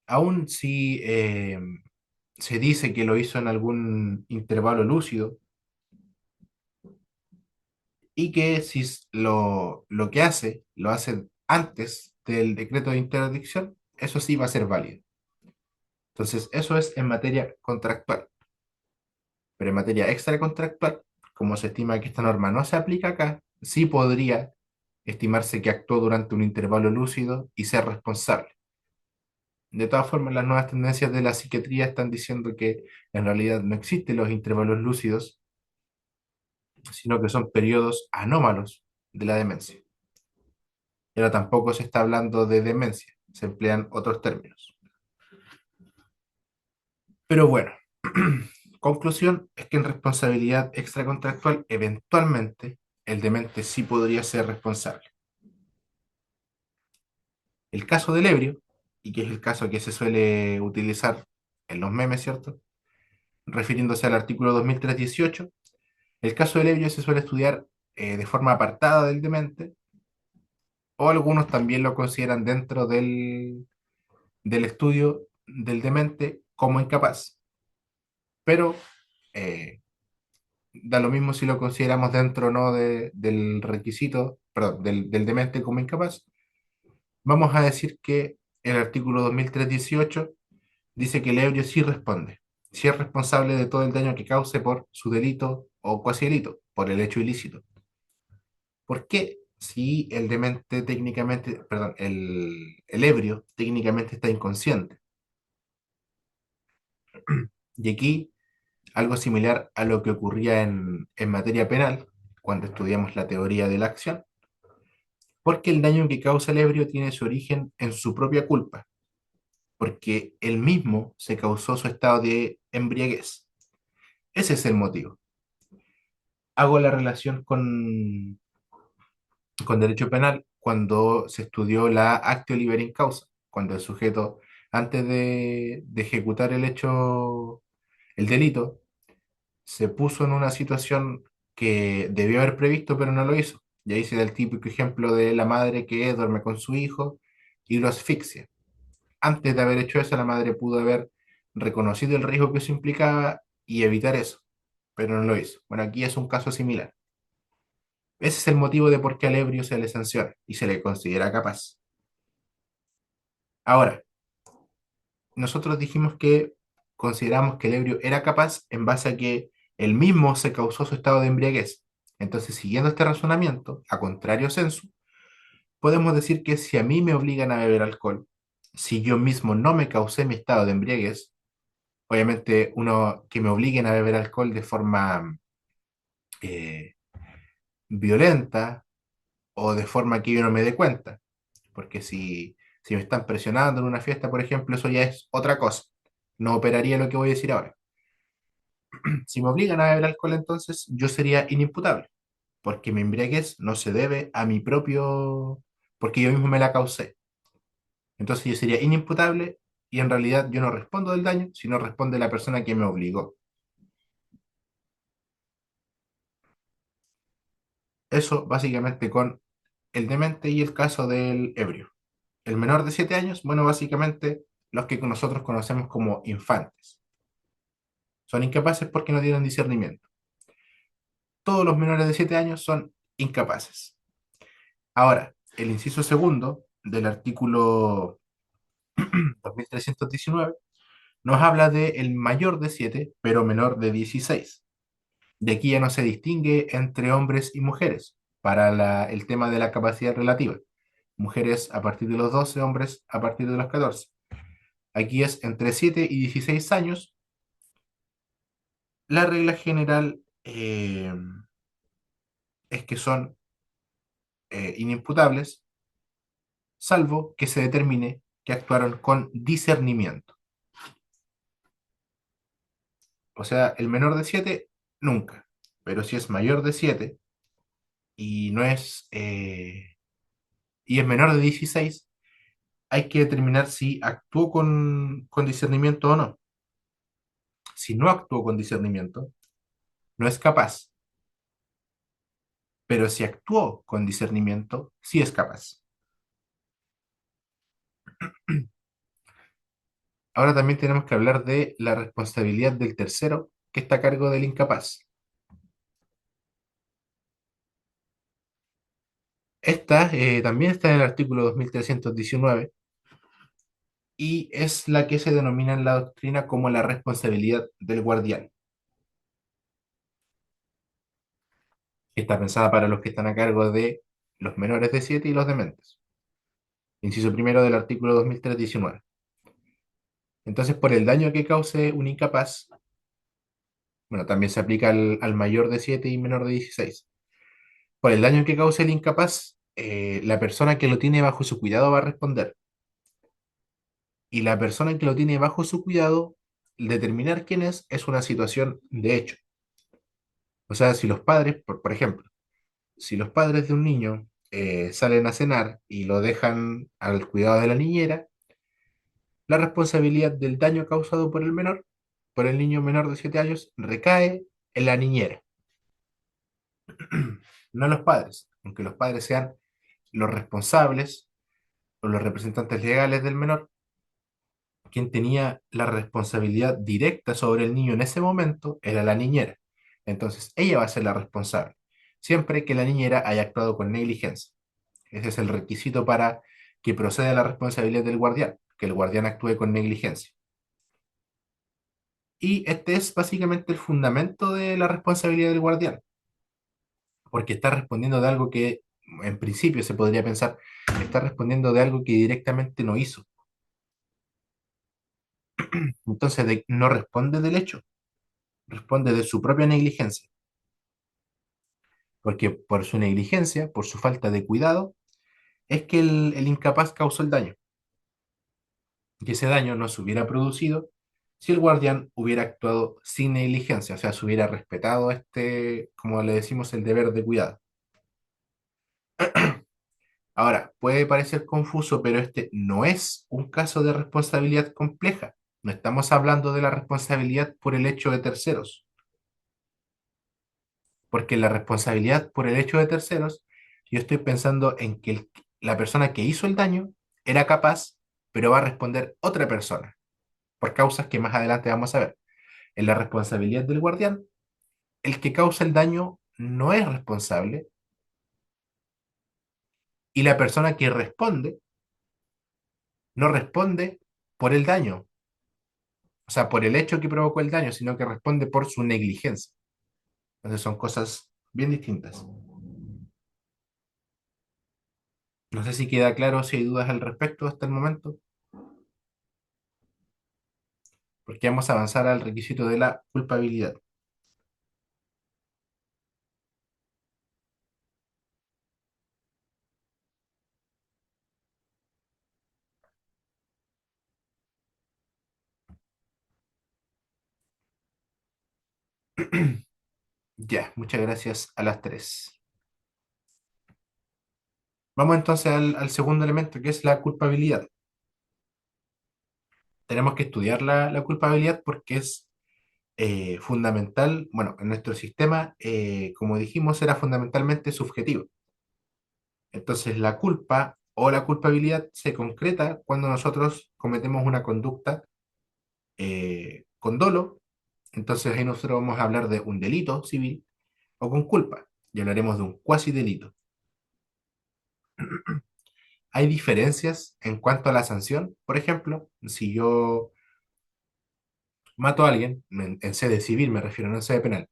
aun si se dice que lo hizo en algún intervalo lúcido y que si lo que hace lo hace antes del decreto de interdicción, eso sí va a ser válido. Entonces, eso es en materia contractual. Pero en materia extracontractual, como se estima que esta norma no se aplica acá, sí podría estimarse que actuó durante un intervalo lúcido y ser responsable. De todas formas, las nuevas tendencias de la psiquiatría están diciendo que en realidad no existen los intervalos lúcidos, sino que son periodos anómalos de la demencia. Y ahora tampoco se está hablando de demencia, se emplean otros términos. Pero bueno, conclusión es que en responsabilidad extracontractual, eventualmente el demente sí podría ser responsable. El caso del ebrio, y que es el caso que se suele utilizar en los memes, ¿cierto? Refiriéndose al artículo 2318, el caso del ebrio se suele estudiar de forma apartada del demente, o algunos también lo consideran dentro del estudio del demente como incapaz. Pero eh, da lo mismo si lo consideramos dentro o no del requisito, perdón, del demente como incapaz. Vamos a decir que el artículo 2318 dice que el ebrio sí responde, sí es responsable de todo el daño que cause por su delito o cuasi delito, por el hecho ilícito. ¿Por qué? Si el demente técnicamente, perdón, el ebrio técnicamente está inconsciente. Y aquí algo similar a lo que ocurría en materia penal, cuando estudiamos la teoría de la acción, porque el daño que causa el ebrio tiene su origen en su propia culpa, porque él mismo se causó su estado de embriaguez. Ese es el motivo. Hago la relación con derecho penal cuando se estudió la actio liberi in causa, cuando el sujeto, antes de ejecutar el hecho, el delito, se puso en una situación que debió haber previsto, pero no lo hizo. Y ahí se da el típico ejemplo de la madre que duerme con su hijo y lo asfixia. Antes de haber hecho eso, la madre pudo haber reconocido el riesgo que eso implicaba y evitar eso, pero no lo hizo. Bueno, aquí es un caso similar. Ese es el motivo de por qué al ebrio se le sanciona y se le considera capaz. Ahora, nosotros dijimos que consideramos que el ebrio era capaz en base a que él mismo se causó su estado de embriaguez. Entonces, siguiendo este razonamiento, a contrario sensu, podemos decir que si a mí me obligan a beber alcohol, si yo mismo no me causé mi estado de embriaguez, obviamente uno que me obliguen a beber alcohol de forma eh, violenta o de forma que yo no me dé cuenta, porque si me están presionando en una fiesta, por ejemplo, eso ya es otra cosa. No operaría lo que voy a decir ahora. Si me obligan a beber alcohol, entonces yo sería inimputable, porque mi embriaguez no se debe a mi propio, porque yo mismo me la causé. Entonces yo sería inimputable y en realidad yo no respondo del daño, sino responde la persona que me obligó. Eso básicamente con el demente y el caso del ebrio. El menor de 7 años, bueno, básicamente los que nosotros conocemos como infantes. Son incapaces porque no tienen discernimiento. Todos los menores de 7 años son incapaces. Ahora, el inciso segundo del artículo 2319 nos habla de el mayor de 7 pero menor de 16. De aquí ya no se distingue entre hombres y mujeres para el tema de la capacidad relativa. Mujeres a partir de los 12, hombres a partir de los 14. Aquí es entre 7 y 16 años. La regla general es que son inimputables, salvo que se determine que actuaron con discernimiento. O sea, el menor de 7 nunca. Pero si es mayor de 7 y no es y es menor de 16, hay que determinar si actuó con discernimiento o no. Si no actuó con discernimiento, no es capaz. Pero si actuó con discernimiento, sí es capaz. Ahora también tenemos que hablar de la responsabilidad del tercero que está a cargo del incapaz. Esta también está en el artículo 2319 y es la que se denomina en la doctrina como la responsabilidad del guardián. que está pensada para los que están a cargo de los menores de 7 y los dementes. Inciso primero del artículo 2319. Entonces, por el daño que cause un incapaz, bueno, también se aplica al mayor de 7 y menor de 16. Por el daño que cause el incapaz, la persona que lo tiene bajo su cuidado va a responder. Y la persona que lo tiene bajo su cuidado, determinar quién es una situación de hecho. O sea, si los padres, por ejemplo, si los padres de un niño salen a cenar y lo dejan al cuidado de la niñera, la responsabilidad del daño causado por el menor, por el niño menor de 7 años, recae en la niñera, no en los padres, aunque los padres sean los responsables o los representantes legales del menor. Quien tenía la responsabilidad directa sobre el niño en ese momento era la niñera. Entonces, ella va a ser la responsable, siempre que la niñera haya actuado con negligencia. Ese es el requisito para que proceda la responsabilidad del guardián, que el guardián actúe con negligencia. Y este es básicamente el fundamento de la responsabilidad del guardián, porque está respondiendo de algo que, en principio, se podría pensar, está respondiendo de algo que directamente no hizo. Entonces, no responde del hecho, responde de su propia negligencia, porque por su negligencia, por su falta de cuidado, es que el incapaz causó el daño, y ese daño no se hubiera producido si el guardián hubiera actuado sin negligencia, o sea, se hubiera respetado este, como le decimos, el deber de cuidado. Ahora, puede parecer confuso, pero este no es un caso de responsabilidad compleja. No estamos hablando de la responsabilidad por el hecho de terceros, porque la responsabilidad por el hecho de terceros, yo estoy pensando en que la persona que hizo el daño era capaz, pero va a responder otra persona, por causas que más adelante vamos a ver. En la responsabilidad del guardián, el que causa el daño no es responsable y la persona que responde no responde por el daño, o sea, por el hecho que provocó el daño, sino que responde por su negligencia. Entonces son cosas bien distintas. No sé si queda claro, si hay dudas al respecto hasta el momento, porque vamos a avanzar al requisito de la culpabilidad. Ya, muchas gracias a las tres. Vamos entonces al segundo elemento, que es la culpabilidad. Tenemos que estudiar la culpabilidad porque es fundamental, bueno, en nuestro sistema, como dijimos, era fundamentalmente subjetivo. Entonces, la culpa o la culpabilidad se concreta cuando nosotros cometemos una conducta con dolo. Entonces, ahí nosotros vamos a hablar de un delito civil o con culpa y hablaremos de un cuasi delito. Hay diferencias en cuanto a la sanción. Por ejemplo, si yo mato a alguien, en sede civil me refiero, no en sede penal,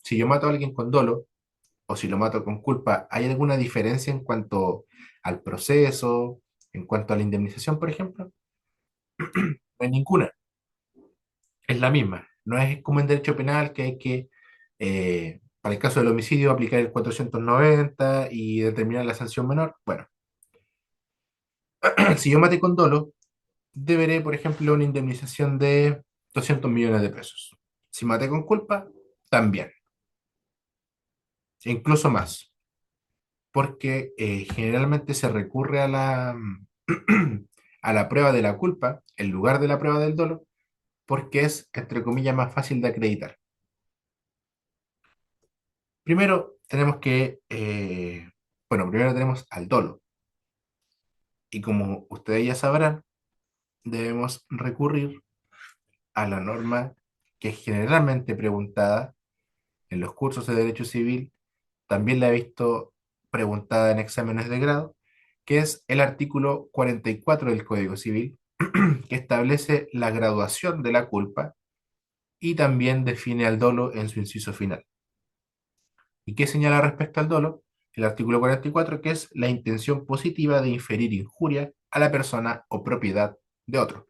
si yo mato a alguien con dolo o si lo mato con culpa, ¿hay alguna diferencia en cuanto al proceso, en cuanto a la indemnización, por ejemplo? No hay ninguna, es la misma. No es como en derecho penal que hay que, para el caso del homicidio, aplicar el 490 y determinar la sanción menor. Bueno, si yo maté con dolo, deberé, por ejemplo, una indemnización de 200 millones de pesos. Si maté con culpa, también, incluso más, porque generalmente se recurre a a la prueba de la culpa en lugar de la prueba del dolo, porque es, entre comillas, más fácil de acreditar. Primero tenemos bueno, primero tenemos al dolo, y como ustedes ya sabrán, debemos recurrir a la norma que es generalmente preguntada en los cursos de Derecho Civil. También la he visto preguntada en exámenes de grado, que es el artículo 44 del Código Civil, que establece la graduación de la culpa y también define al dolo en su inciso final. ¿Y qué señala respecto al dolo? El artículo 44, que es la intención positiva de inferir injuria a la persona o propiedad de otro.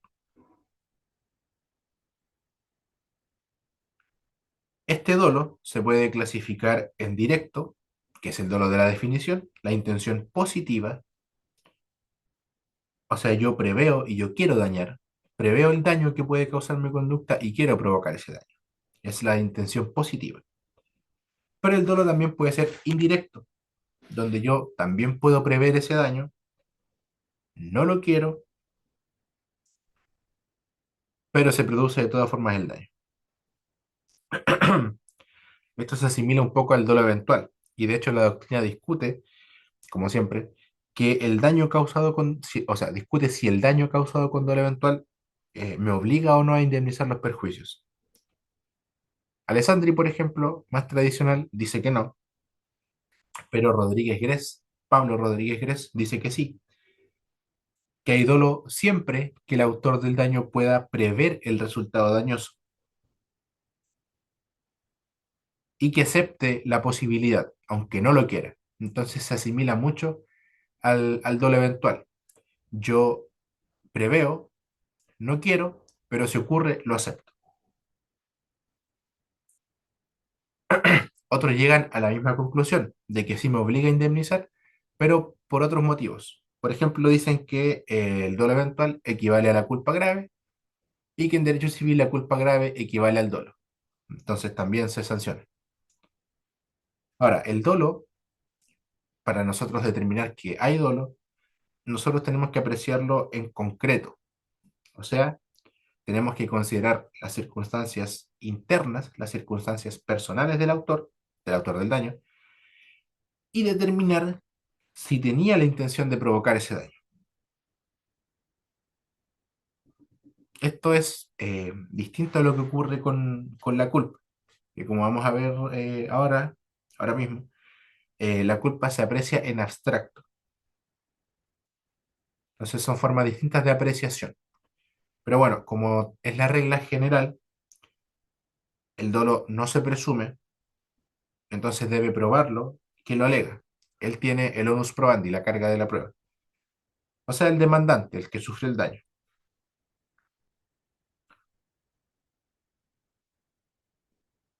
Este dolo se puede clasificar en directo, que es el dolo de la definición, la intención positiva, o sea, yo preveo y yo quiero dañar, preveo el daño que puede causar mi conducta y quiero provocar ese daño. Es la intención positiva. Pero el dolo también puede ser indirecto, donde yo también puedo prever ese daño, no lo quiero, pero se produce de todas formas el daño. Esto se asimila un poco al dolo eventual, y de hecho la doctrina discute, como siempre, que el daño causado o sea, discute si el daño causado con dolo eventual me obliga o no a indemnizar los perjuicios. Alessandri, por ejemplo, más tradicional, dice que no, pero Pablo Rodríguez Gres, dice que sí, que hay dolo siempre que el autor del daño pueda prever el resultado dañoso y que acepte la posibilidad, aunque no lo quiera. Entonces se asimila mucho al dolo eventual. Yo preveo, no quiero, pero si ocurre, lo acepto. Otros llegan a la misma conclusión, de que sí me obliga a indemnizar, pero por otros motivos. Por ejemplo, dicen que el dolo eventual equivale a la culpa grave y que en derecho civil la culpa grave equivale al dolo. Entonces también se sanciona. Ahora, el dolo, para nosotros determinar que hay dolo, nosotros tenemos que apreciarlo en concreto. O sea, tenemos que considerar las circunstancias internas, las circunstancias personales del autor del daño, y determinar si tenía la intención de provocar ese daño. Esto es distinto a lo que ocurre con la culpa, que como vamos a ver ahora mismo, la culpa se aprecia en abstracto. Entonces son formas distintas de apreciación. Pero bueno, como es la regla general, el dolo no se presume, entonces debe probarlo, que lo alega. Él tiene el onus probandi, la carga de la prueba. O sea, el demandante, el que sufre el daño.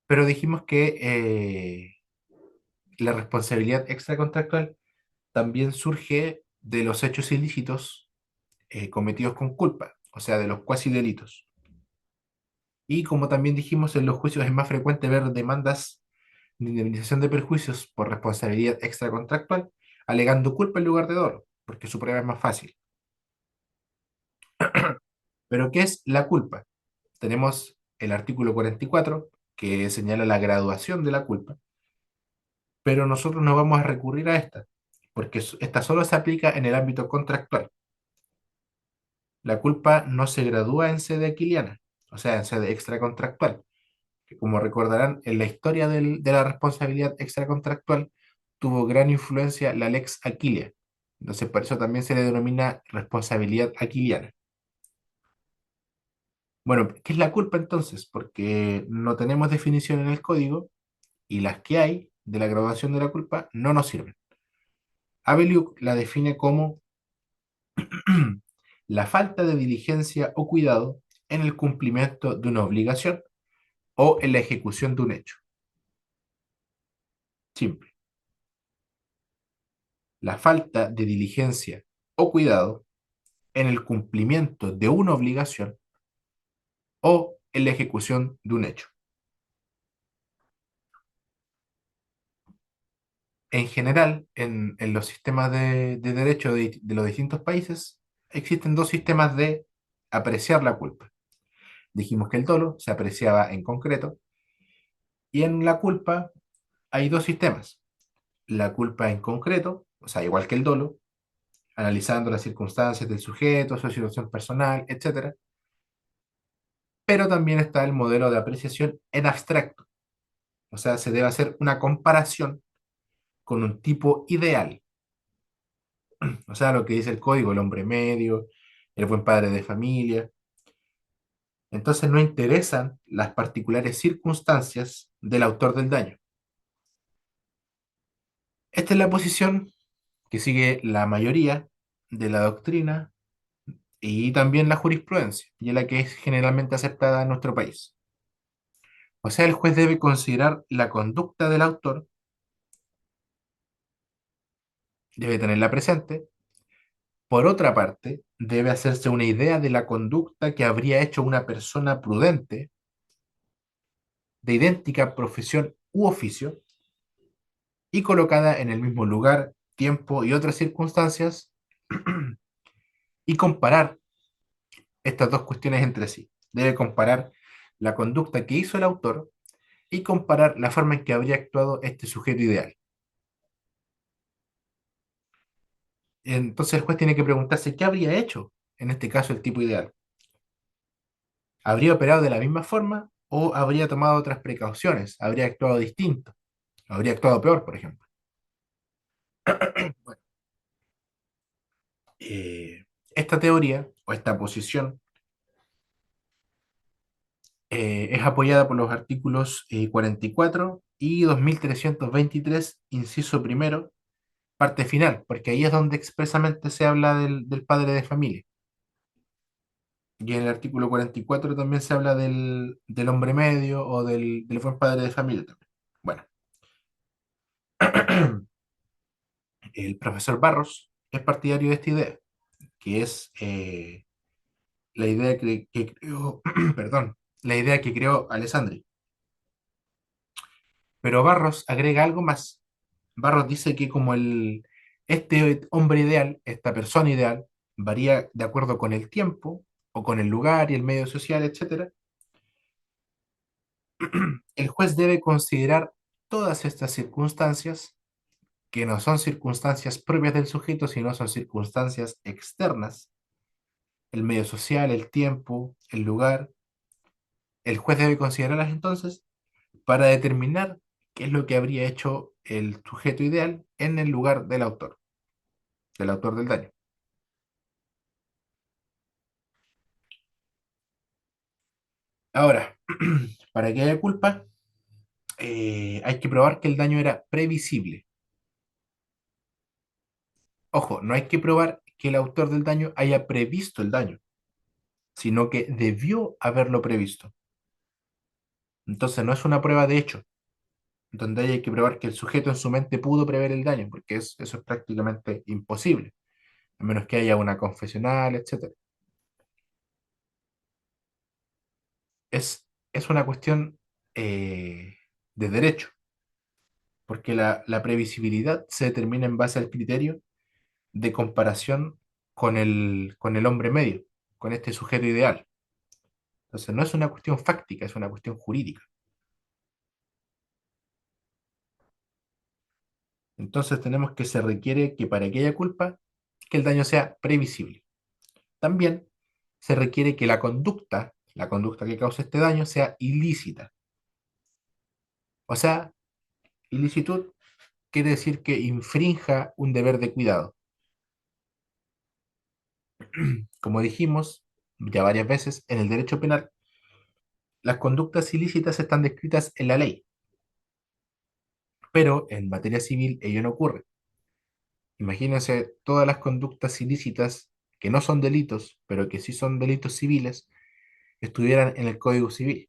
Pero dijimos que la responsabilidad extracontractual también surge de los hechos ilícitos cometidos con culpa, o sea, de los cuasi delitos. Y como también dijimos, en los juicios es más frecuente ver demandas de indemnización de perjuicios por responsabilidad extracontractual, alegando culpa en lugar de dolo, porque su prueba es más fácil. Pero ¿qué es la culpa? Tenemos el artículo 44, que señala la graduación de la culpa, pero nosotros no vamos a recurrir a esta, porque esta solo se aplica en el ámbito contractual. La culpa no se gradúa en sede aquiliana, o sea, en sede extracontractual, que como recordarán, en la historia de la responsabilidad extracontractual tuvo gran influencia la Lex Aquilia. Entonces, por eso también se le denomina responsabilidad aquiliana. Bueno, ¿qué es la culpa entonces? Porque no tenemos definición en el código y las que hay de la graduación de la culpa no nos sirven. Abeliuk la define como la falta de diligencia o cuidado en el cumplimiento de una obligación o en la ejecución de un hecho. Simple. La falta de diligencia o cuidado en el cumplimiento de una obligación o en la ejecución de un hecho. En general, en los sistemas de derecho de los distintos países, existen dos sistemas de apreciar la culpa. Dijimos que el dolo se apreciaba en concreto y en la culpa hay dos sistemas. La culpa en concreto, o sea, igual que el dolo, analizando las circunstancias del sujeto, su situación personal, etcétera. Pero también está el modelo de apreciación en abstracto, o sea, se debe hacer una comparación con un tipo ideal, o sea, lo que dice el código, el hombre medio, el buen padre de familia. Entonces no interesan las particulares circunstancias del autor del daño. Esta es la posición que sigue la mayoría de la doctrina y también la jurisprudencia, y es la que es generalmente aceptada en nuestro país. O sea, el juez debe considerar la conducta del autor, debe tenerla presente. Por otra parte, debe hacerse una idea de la conducta que habría hecho una persona prudente de idéntica profesión u oficio y colocada en el mismo lugar, tiempo y otras circunstancias y comparar estas dos cuestiones entre sí. Debe comparar la conducta que hizo el autor y comparar la forma en que habría actuado este sujeto ideal. Entonces el juez tiene que preguntarse qué habría hecho en este caso el tipo ideal. ¿Habría operado de la misma forma o habría tomado otras precauciones? ¿Habría actuado distinto? ¿Habría actuado peor, por ejemplo? Bueno, eh, esta teoría o esta posición es apoyada por los artículos 44 y 2323, inciso primero, parte final, porque ahí es donde expresamente se habla del padre de familia. Y en el artículo 44 también se habla del hombre medio o del buen padre de familia también. Bueno, el profesor Barros es partidario de esta idea, que es la idea que creó, perdón, la idea que creó Alessandri. Pero Barros agrega algo más. Barros dice que como este hombre ideal, esta persona ideal, varía de acuerdo con el tiempo o con el lugar y el medio social, etcétera, el juez debe considerar todas estas circunstancias, que no son circunstancias propias del sujeto, sino son circunstancias externas, el medio social, el tiempo, el lugar. El juez debe considerarlas entonces para determinar qué es lo que habría hecho el sujeto ideal en el lugar del autor del daño. Ahora, para que haya culpa, hay que probar que el daño era previsible. Ojo, no hay que probar que el autor del daño haya previsto el daño, sino que debió haberlo previsto. Entonces no es una prueba de hecho, donde hay que probar que el sujeto en su mente pudo prever el daño, porque eso es prácticamente imposible, a menos que haya una confesional, etcétera. Es una cuestión de derecho, porque la previsibilidad se determina en base al criterio de comparación con el hombre medio, con este sujeto ideal. Entonces no es una cuestión fáctica, es una cuestión jurídica. Entonces tenemos que se requiere que para que haya culpa, que el daño sea previsible. También se requiere que la conducta que causa este daño, sea ilícita. O sea, ilicitud quiere decir que infrinja un deber de cuidado. Como dijimos ya varias veces, en el derecho penal, las conductas ilícitas están descritas en la ley, pero en materia civil ello no ocurre. Imagínense todas las conductas ilícitas que no son delitos, pero que sí son delitos civiles, estuvieran en el Código Civil.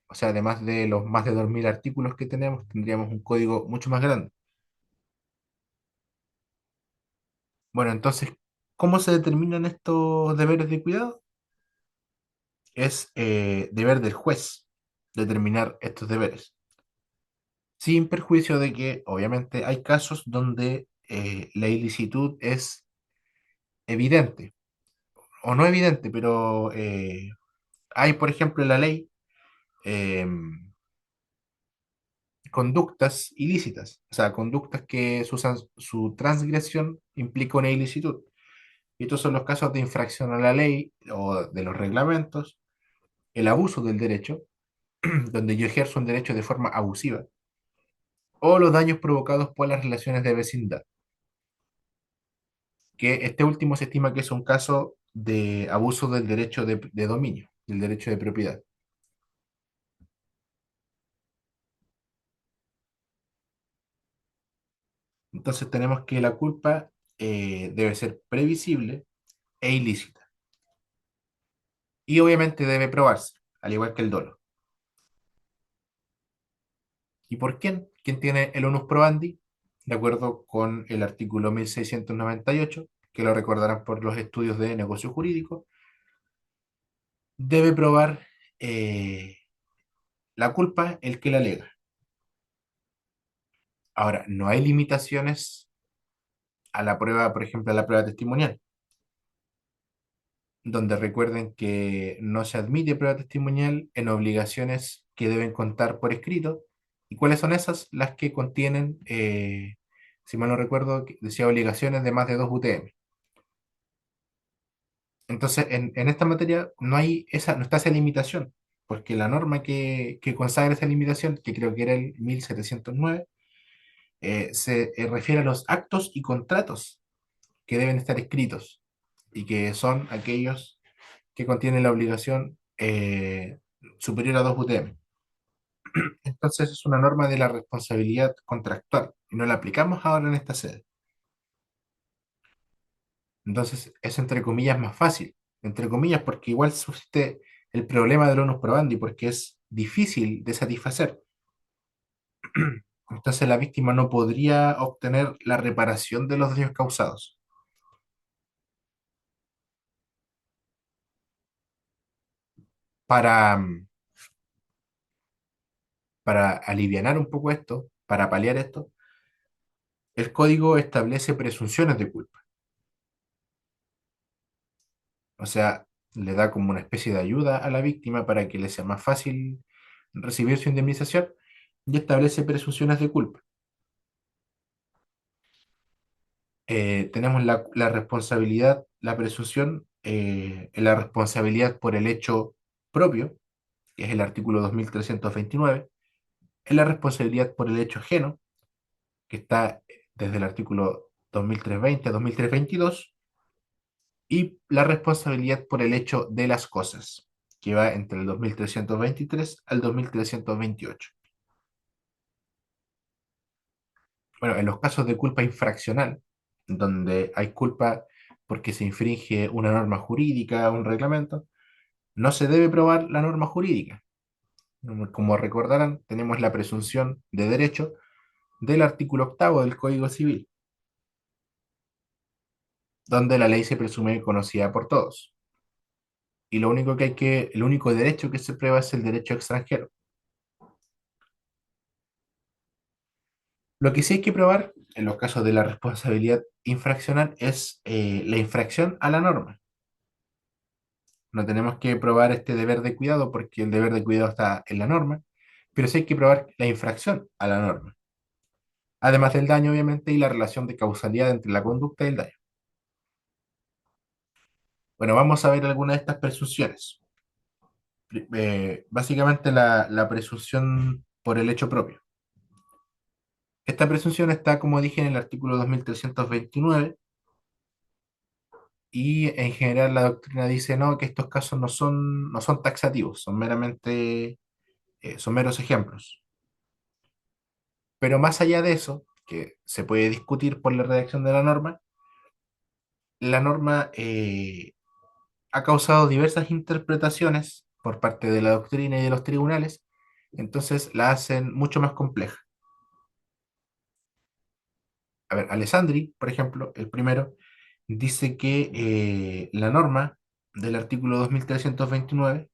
O sea, además de los más de 2.000 artículos que tenemos, tendríamos un código mucho más grande. Bueno, entonces, ¿cómo se determinan estos deberes de cuidado? Es deber del juez determinar estos deberes, sin perjuicio de que, obviamente, hay casos donde la ilicitud es evidente, o no evidente, pero hay, por ejemplo, en la ley eh, conductas ilícitas, o sea, conductas que su transgresión implica una ilicitud. Y estos son los casos de infracción a la ley o de los reglamentos, el abuso del derecho, donde yo ejerzo un derecho de forma abusiva, o los daños provocados por las relaciones de vecindad, que este último se estima que es un caso de abuso del derecho de dominio, del derecho de propiedad. Entonces tenemos que la culpa debe ser previsible e ilícita. Y obviamente debe probarse, al igual que el dolo. ¿Y por quién? ¿Quién tiene el onus probandi? De acuerdo con el artículo 1698, que lo recordarán por los estudios de negocio jurídico, debe probar eh, la culpa el que la alega. Ahora, no hay limitaciones a la prueba, por ejemplo, a la prueba testimonial, donde recuerden que no se admite prueba testimonial en obligaciones que deben contar por escrito. ¿Y cuáles son esas? Las que contienen, si mal no recuerdo, decía obligaciones de más de 2 UTM. Entonces, en esta materia no está esa limitación, porque la norma que consagra esa limitación, que creo que era el 1709, se refiere a los actos y contratos que deben estar escritos y que son aquellos que contienen la obligación superior a 2 UTM. Entonces es una norma de la responsabilidad contractual y no la aplicamos ahora en esta sede. Entonces es entre comillas más fácil, entre comillas porque igual subsiste el problema del onus probandi porque es difícil de satisfacer. Entonces la víctima no podría obtener la reparación de los daños causados. Para, para alivianar un poco esto, para paliar esto, el código establece presunciones de culpa. O sea, le da como una especie de ayuda a la víctima para que le sea más fácil recibir su indemnización y establece presunciones de culpa. Tenemos la responsabilidad, la presunción, la responsabilidad por el hecho propio, que es el artículo 2329, es la responsabilidad por el hecho ajeno, que está desde el artículo 2320 a 2322, y la responsabilidad por el hecho de las cosas, que va entre el 2323 al 2328. Bueno, en los casos de culpa infraccional, donde hay culpa porque se infringe una norma jurídica, un reglamento, no se debe probar la norma jurídica. Como recordarán, tenemos la presunción de derecho del artículo octavo del Código Civil, donde la ley se presume conocida por todos. Y el único derecho que se prueba es el derecho extranjero. Lo que sí hay que probar en los casos de la responsabilidad infraccional es la infracción a la norma. No tenemos que probar este deber de cuidado porque el deber de cuidado está en la norma, pero sí hay que probar la infracción a la norma. Además del daño, obviamente, y la relación de causalidad entre la conducta y el daño. Bueno, vamos a ver algunas de estas presunciones. Básicamente la presunción por el hecho propio. Esta presunción está, como dije, en el artículo 2329 y en general la doctrina dice no, que estos casos no son taxativos, son meramente, son meros ejemplos. Pero más allá de eso, que se puede discutir por la redacción de la norma ha causado diversas interpretaciones por parte de la doctrina y de los tribunales, entonces la hacen mucho más compleja. A ver, Alessandri, por ejemplo, el primero, dice que la norma del artículo 2329,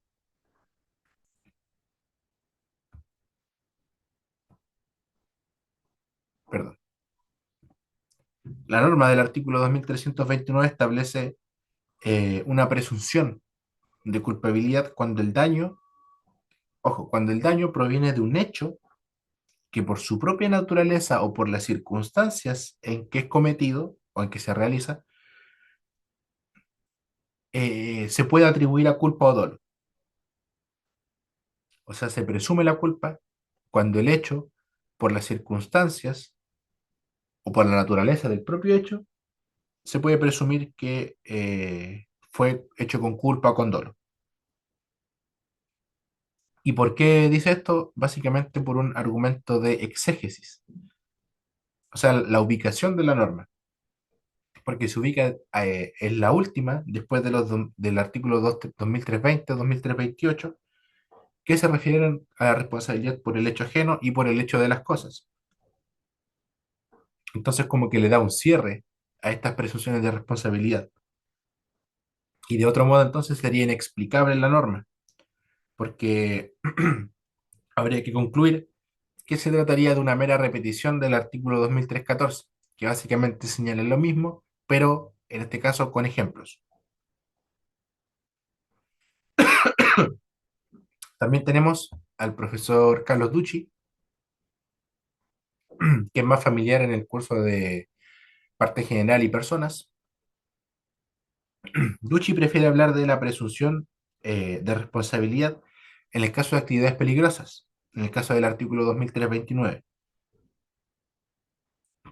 perdón, la norma del artículo 2329 establece una presunción de culpabilidad cuando el daño, ojo, cuando el daño proviene de un hecho que por su propia naturaleza o por las circunstancias en que es cometido o en que se realiza, se puede atribuir a culpa o dolo. O sea, se presume la culpa cuando el hecho, por las circunstancias o por la naturaleza del propio hecho, se puede presumir que fue hecho con culpa o con dolo. ¿Y por qué dice esto? Básicamente por un argumento de exégesis. o sea, la ubicación de la norma, porque se ubica en la última, después de del artículo 2320, 2328, que se refieren a la responsabilidad por el hecho ajeno y por el hecho de las cosas. Entonces, como que le da un cierre a estas presunciones de responsabilidad. Y de otro modo, entonces sería inexplicable la norma, porque habría que concluir que se trataría de una mera repetición del artículo 2314, que básicamente señala lo mismo, pero en este caso con ejemplos. También tenemos al profesor Carlos Ducci, que es más familiar en el curso de parte general y personas. Ducci prefiere hablar de la presunción de responsabilidad en el caso de actividades peligrosas, en el caso del artículo 2329,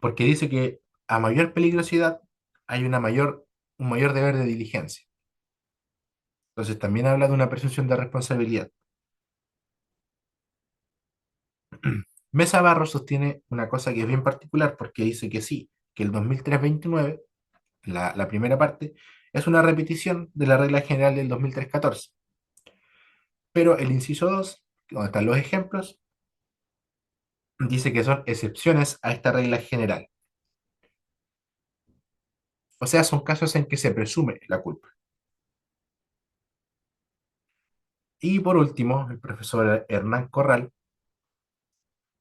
porque dice que a mayor peligrosidad hay un mayor deber de diligencia. Entonces también habla de una presunción de responsabilidad. Mesa Barro sostiene una cosa que es bien particular porque dice que sí, que el 2329, la primera parte, es una repetición de la regla general del 2314, pero el inciso 2, donde están los ejemplos, dice que son excepciones a esta regla general. O sea, son casos en que se presume la culpa. Y por último, el profesor Hernán Corral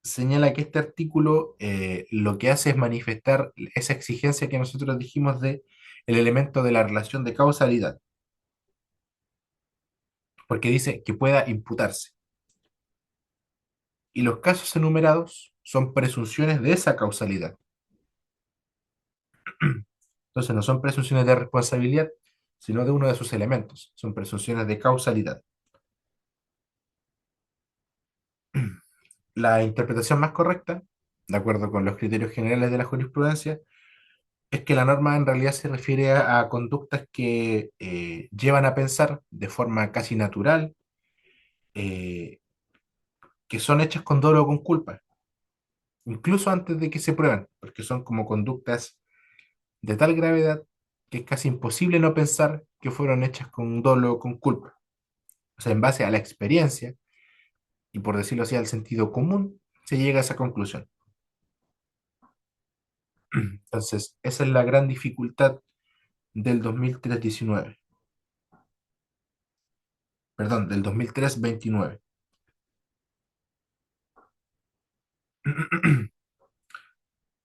señala que este artículo lo que hace es manifestar esa exigencia que nosotros dijimos de el elemento de la relación de causalidad, porque dice que pueda imputarse. Y los casos enumerados son presunciones de esa causalidad. Entonces no son presunciones de responsabilidad, sino de uno de sus elementos. Son presunciones de causalidad. La interpretación más correcta, de acuerdo con los criterios generales de la jurisprudencia, es que la norma en realidad se refiere a conductas que llevan a pensar de forma casi natural eh, que son hechas con dolo o con culpa, incluso antes de que se prueban, porque son como conductas de tal gravedad que es casi imposible no pensar que fueron hechas con dolo o con culpa. O sea, en base a la experiencia y por decirlo así, al sentido común, se llega a esa conclusión. Entonces, esa es la gran dificultad del 2319, perdón, del 2329.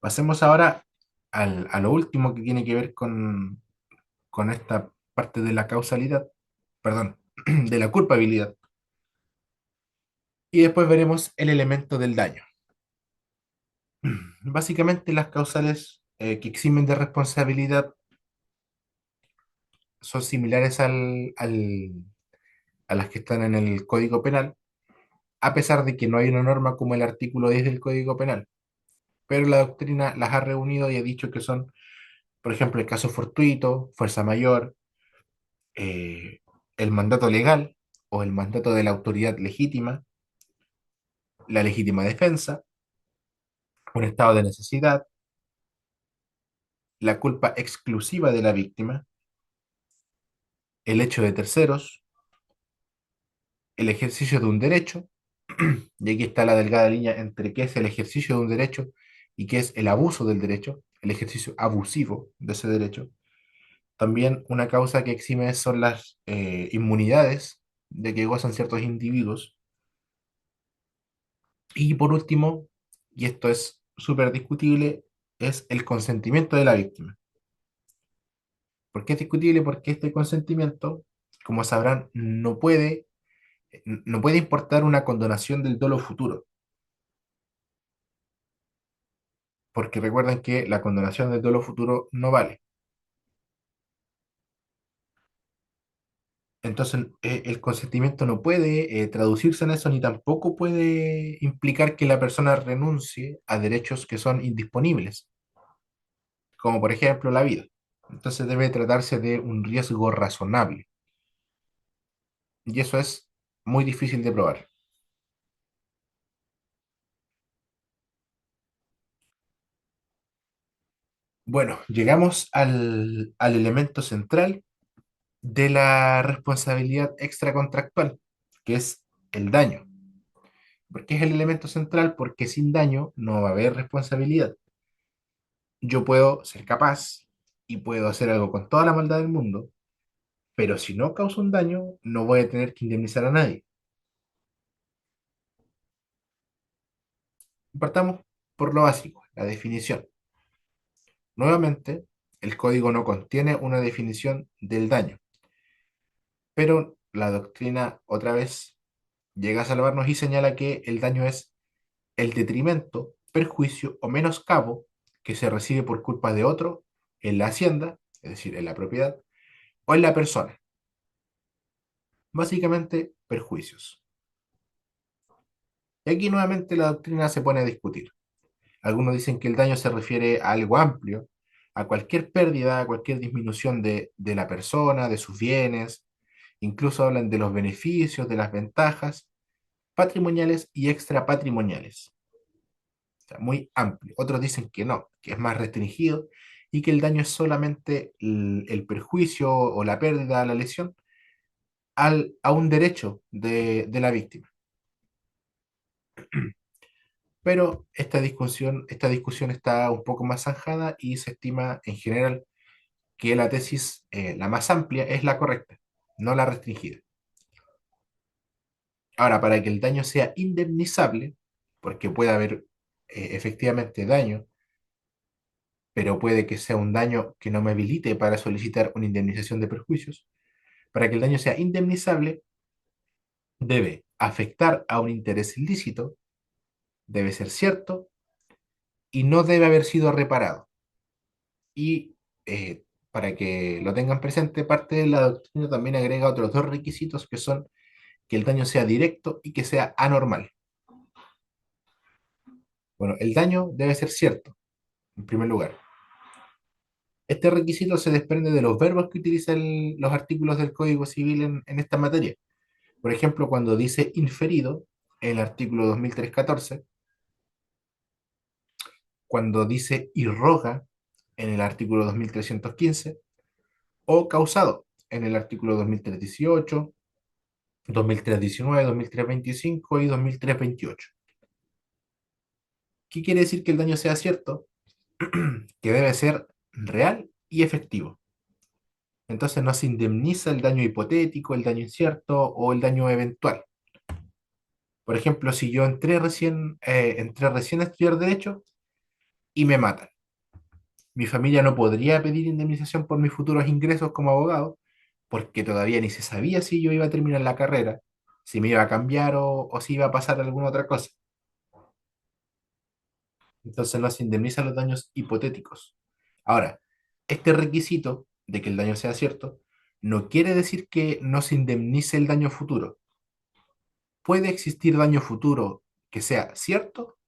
Pasemos ahora a lo último que tiene que ver con esta parte de la causalidad, perdón, de la culpabilidad. Y después veremos el elemento del daño. Básicamente las causales que eximen de responsabilidad son similares a las que están en el Código Penal, a pesar de que no hay una norma como el artículo 10 del Código Penal. Pero la doctrina las ha reunido y ha dicho que son, por ejemplo, el caso fortuito, fuerza mayor, eh, el mandato legal o el mandato de la autoridad legítima, la legítima defensa, un estado de necesidad, la culpa exclusiva de la víctima, el hecho de terceros, el ejercicio de un derecho, y aquí está la delgada línea entre qué es el ejercicio de un derecho y qué es el abuso del derecho, el ejercicio abusivo de ese derecho. También una causa que exime son las inmunidades de que gozan ciertos individuos. Y por último, y esto es súper discutible, es el consentimiento de la víctima. ¿Por qué es discutible? Porque este consentimiento, como sabrán, no puede importar una condonación del dolo futuro, porque recuerden que la condonación del dolo futuro no vale. Entonces, el consentimiento no puede traducirse en eso, ni tampoco puede implicar que la persona renuncie a derechos que son indisponibles, como por ejemplo la vida. Entonces debe tratarse de un riesgo razonable, y eso es muy difícil de probar. Bueno, llegamos al elemento central de la responsabilidad extracontractual, que es el daño. ¿Por qué es el elemento central? Porque sin daño no va a haber responsabilidad. Yo puedo ser capaz y puedo hacer algo con toda la maldad del mundo, pero si no causo un daño, no voy a tener que indemnizar a nadie. Partamos por lo básico, la definición. Nuevamente, el código no contiene una definición del daño, pero la doctrina otra vez llega a salvarnos y señala que el daño es el detrimento, perjuicio o menoscabo que se recibe por culpa de otro en la hacienda, es decir, en la propiedad, o en la persona. Básicamente, perjuicios. Y aquí nuevamente la doctrina se pone a discutir. Algunos dicen que el daño se refiere a algo amplio, a cualquier pérdida, a cualquier disminución de la persona, de sus bienes. Incluso hablan de los beneficios, de las ventajas patrimoniales y extrapatrimoniales. O sea, muy amplio. Otros dicen que no, que es más restringido y que el daño es solamente el perjuicio o la pérdida, la lesión a un derecho de la víctima. Pero esta discusión está un poco más zanjada y se estima en general que la tesis, la más amplia, es la correcta, no la restringida. Ahora, para que el daño sea indemnizable, porque puede haber efectivamente daño, pero puede que sea un daño que no me habilite para solicitar una indemnización de perjuicios, para que el daño sea indemnizable, debe afectar a un interés ilícito, debe ser cierto y no debe haber sido reparado. Y para que lo tengan presente, parte de la doctrina también agrega otros dos requisitos que son que el daño sea directo y que sea anormal. Bueno, el daño debe ser cierto, en primer lugar. Este requisito se desprende de los verbos que utilizan los artículos del Código Civil en esta materia. Por ejemplo, cuando dice inferido, el artículo 2314, cuando dice irroga, en el artículo 2315, o causado, en el artículo 2318, 2319, 2325 y 2328. ¿Qué quiere decir que el daño sea cierto? Que debe ser real y efectivo. Entonces no se indemniza el daño hipotético, el daño incierto o el daño eventual. Por ejemplo, si yo entré recién a estudiar Derecho y me matan, mi familia no podría pedir indemnización por mis futuros ingresos como abogado, porque todavía ni se sabía si yo iba a terminar la carrera, si me iba a cambiar o si iba a pasar alguna otra cosa. Entonces no se indemnizan los daños hipotéticos. Ahora, este requisito de que el daño sea cierto no quiere decir que no se indemnice el daño futuro. ¿Puede existir daño futuro que sea cierto?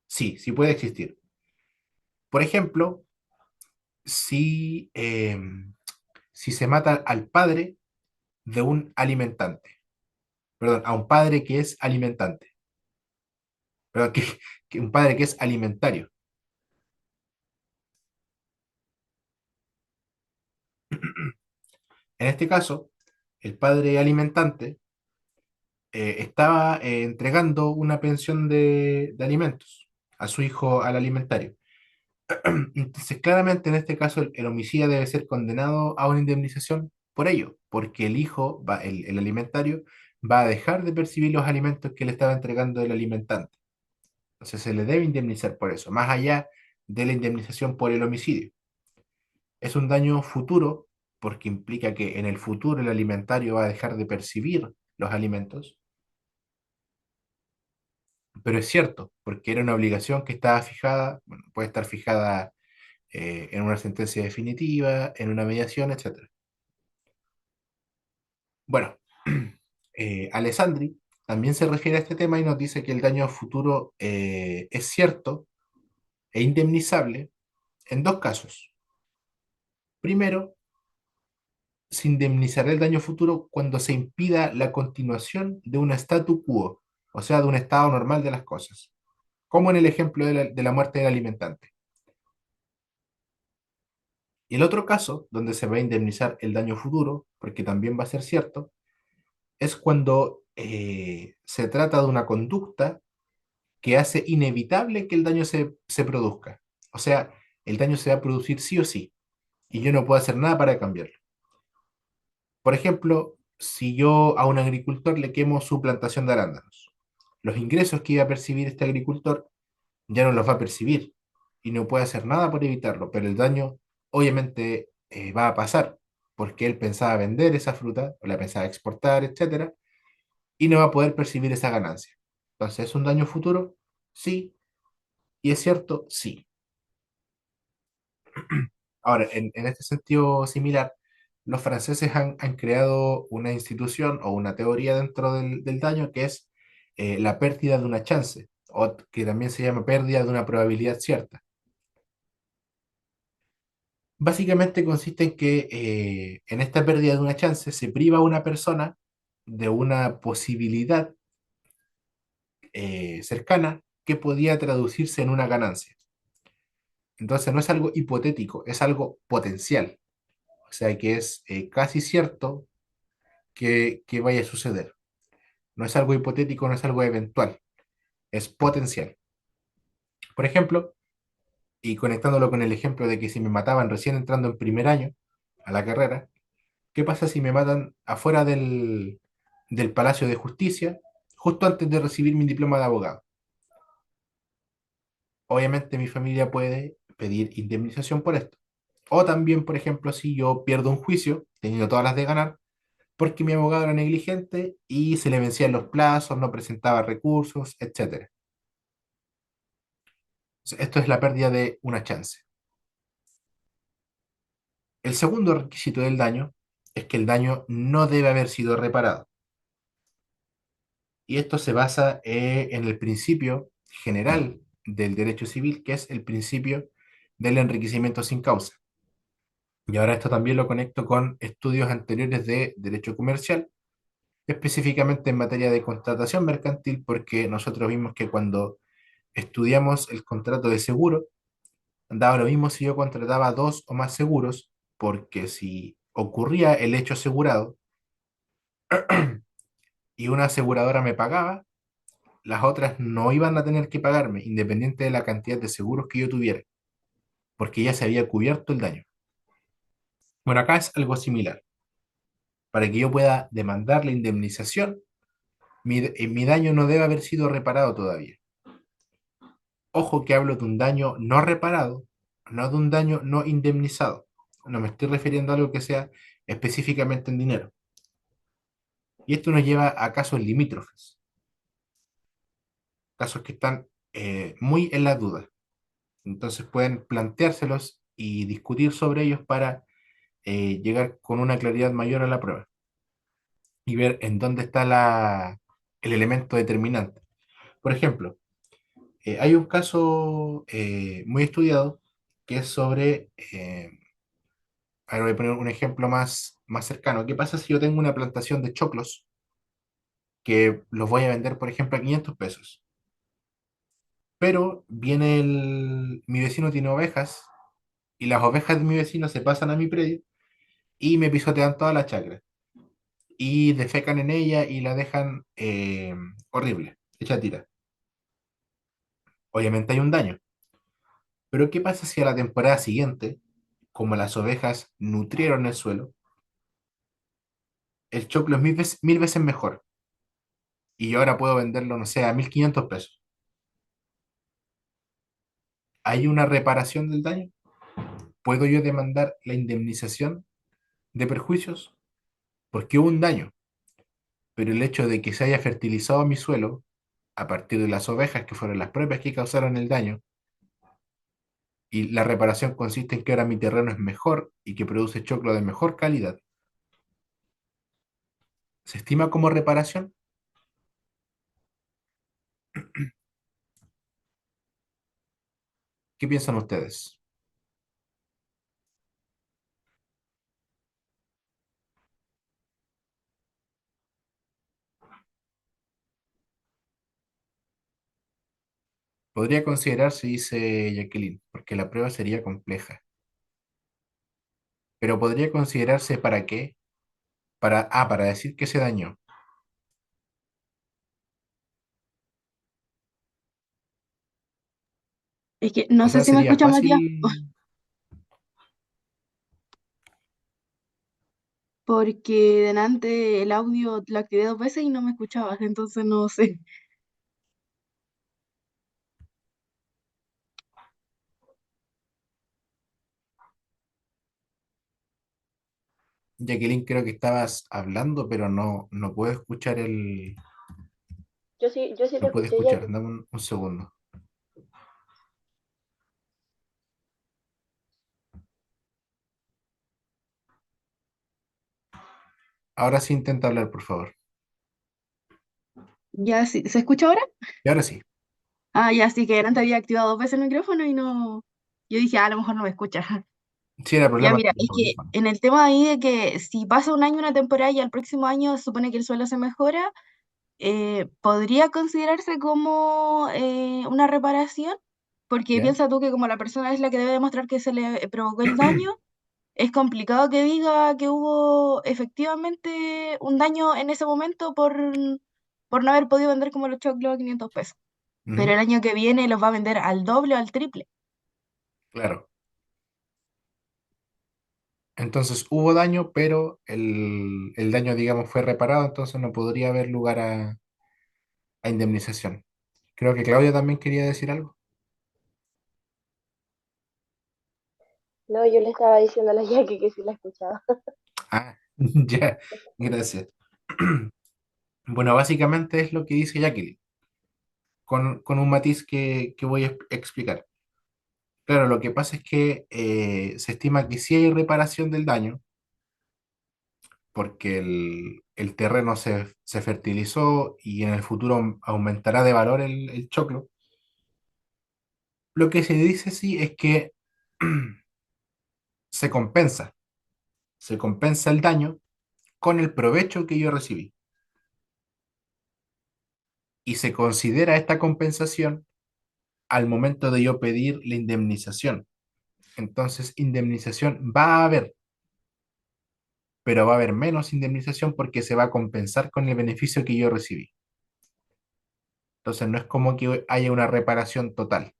Sí, sí puede existir. Por ejemplo, si se mata al padre de un alimentante, perdón, a un padre que es alimentante, perdón, que un padre que es alimentario. En este caso, el padre alimentante estaba entregando una pensión de alimentos a su hijo al alimentario. Entonces, claramente en este caso el homicida debe ser condenado a una indemnización por ello, porque el hijo, el alimentario, va a dejar de percibir los alimentos que le estaba entregando el alimentante. Entonces se le debe indemnizar por eso, más allá de la indemnización por el homicidio. Es un daño futuro porque implica que en el futuro el alimentario va a dejar de percibir los alimentos, pero es cierto, porque era una obligación que estaba fijada, bueno, puede estar fijada en una sentencia definitiva, en una mediación, etcétera. Bueno, Alessandri también se refiere a este tema y nos dice que el daño futuro es cierto e indemnizable en dos casos. Primero, se indemnizará el daño futuro cuando se impida la continuación de un statu quo, o sea, de un estado normal de las cosas, como en el ejemplo de la muerte del alimentante. Y el otro caso, donde se va a indemnizar el daño futuro, porque también va a ser cierto, es cuando se trata de una conducta que hace inevitable que el daño se produzca. O sea, el daño se va a producir sí o sí, y yo no puedo hacer nada para cambiarlo. Por ejemplo, si yo a un agricultor le quemo su plantación de arándanos, los ingresos que iba a percibir este agricultor ya no los va a percibir y no puede hacer nada por evitarlo, pero el daño obviamente va a pasar porque él pensaba vender esa fruta o la pensaba exportar, etcétera, y no va a poder percibir esa ganancia. Entonces, ¿es un daño futuro? Sí. ¿Y es cierto? Sí. Ahora, en este sentido similar, los franceses han creado una institución o una teoría dentro del daño que es la pérdida de una chance, o que también se llama pérdida de una probabilidad cierta. Básicamente consiste en que en esta pérdida de una chance se priva a una persona de una posibilidad cercana que podía traducirse en una ganancia. Entonces no es algo hipotético, es algo potencial. O sea que es casi cierto que vaya a suceder. No es algo hipotético, no es algo eventual, es potencial. Por ejemplo, y conectándolo con el ejemplo de que si me mataban recién entrando en primer año a la carrera, ¿qué pasa si me matan afuera del Palacio de Justicia justo antes de recibir mi diploma de abogado? Obviamente mi familia puede pedir indemnización por esto. O también, por ejemplo, si yo pierdo un juicio, teniendo todas las de ganar, porque mi abogado era negligente y se le vencían los plazos, no presentaba recursos, etcétera. Esto es la pérdida de una chance. El segundo requisito del daño es que el daño no debe haber sido reparado. Y esto se basa en el principio general del derecho civil, que es el principio del enriquecimiento sin causa. Y ahora esto también lo conecto con estudios anteriores de derecho comercial, específicamente en materia de contratación mercantil, porque nosotros vimos que cuando estudiamos el contrato de seguro, daba lo mismo si yo contrataba dos o más seguros, porque si ocurría el hecho asegurado y una aseguradora me pagaba, las otras no iban a tener que pagarme, independiente de la cantidad de seguros que yo tuviera, porque ya se había cubierto el daño. Bueno, acá es algo similar. Para que yo pueda demandar la indemnización, mi daño no debe haber sido reparado todavía. Ojo que hablo de un daño no reparado, no de un daño no indemnizado. No me estoy refiriendo a algo que sea específicamente en dinero. Y esto nos lleva a casos limítrofes, casos que están muy en la duda. Entonces pueden planteárselos y discutir sobre ellos para llegar con una claridad mayor a la prueba y ver en dónde está el elemento determinante. Por ejemplo, hay un caso muy estudiado que es sobre, ahora voy a poner un ejemplo más cercano. ¿Qué pasa si yo tengo una plantación de choclos que los voy a vender, por ejemplo, a 500 pesos? Pero viene mi vecino tiene ovejas y las ovejas de mi vecino se pasan a mi predio y me pisotean toda la chacra y defecan en ella y la dejan horrible, hecha tira. Obviamente hay un daño, pero ¿qué pasa si a la temporada siguiente, como las ovejas nutrieron el suelo, el choclo es mil veces mejor y yo ahora puedo venderlo, no sé, a 1.500 pesos? ¿Hay una reparación del daño? ¿Puedo yo demandar la indemnización de perjuicios? Porque hubo un daño, pero el hecho de que se haya fertilizado mi suelo a partir de las ovejas, que fueron las propias que causaron el daño, y la reparación consiste en que ahora mi terreno es mejor y que produce choclo de mejor calidad, ¿se estima como reparación? ¿Qué piensan ustedes? Podría considerarse, dice Jacqueline, porque la prueba sería compleja. pero podría considerarse para qué, para decir que se dañó. Es que O no sé sea, si me sería escucha Matías, fácil, porque delante el audio lo activé 2 veces y no me escuchabas, entonces no sé. Jacqueline, creo que estabas hablando, pero no puedo escuchar Yo sí te no puedo escuché, escuchar, Jackie. dame un segundo. Ahora sí intenta hablar, por favor. Ya sí, ¿se escucha ahora? Y ahora sí. Ah, ya sí, que delante había activado 2 veces el micrófono y no. Yo dije, a lo mejor no me escucha. Sí, era Ya problema mira, con es los que audífonos. en el tema ahí de que si pasa un año una temporada y al próximo año se supone que el suelo se mejora, podría considerarse como una reparación, porque ¿Ya? piensa tú que como la persona es la que debe demostrar que se le provocó el daño, es complicado que diga que hubo efectivamente un daño en ese momento por no haber podido vender como los choclos a 500 pesos. Pero Ujú, el año que viene los va a vender al doble o al triple. claro. Entonces hubo daño, pero el daño, digamos, fue reparado, entonces no podría haber lugar a indemnización. Creo que Claudia también quería decir algo. No, yo le estaba diciendo a la Jackie que sí la escuchaba. Ah, ya, gracias. Bueno, básicamente es lo que dice Jacqueline, con un matiz que voy a explicar. Claro, lo que pasa es que se estima que sí hay reparación del daño, porque el terreno se fertilizó y en el futuro aumentará de valor el choclo. Lo que se dice sí es que se compensa, se compensa el daño con el provecho que yo recibí. Y se considera esta compensación al momento de yo pedir la indemnización. Entonces, indemnización va a haber, pero va a haber menos indemnización porque se va a compensar con el beneficio que yo recibí. Entonces, no es como que haya una reparación total.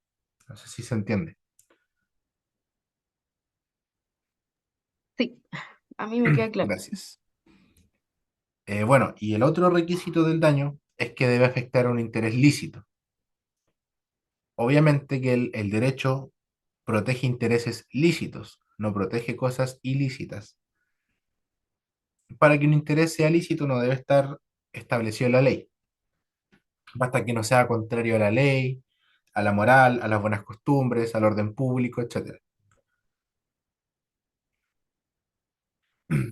No sé si se entiende. Sí, a mí me queda claro. Gracias. Bueno, y el otro requisito del daño es que debe afectar a un interés lícito. Obviamente que el derecho protege intereses lícitos, no protege cosas ilícitas. Para que un interés sea lícito no debe estar establecido en la ley. Basta que no sea contrario a la ley, a la moral, a las buenas costumbres, al orden público, etcétera.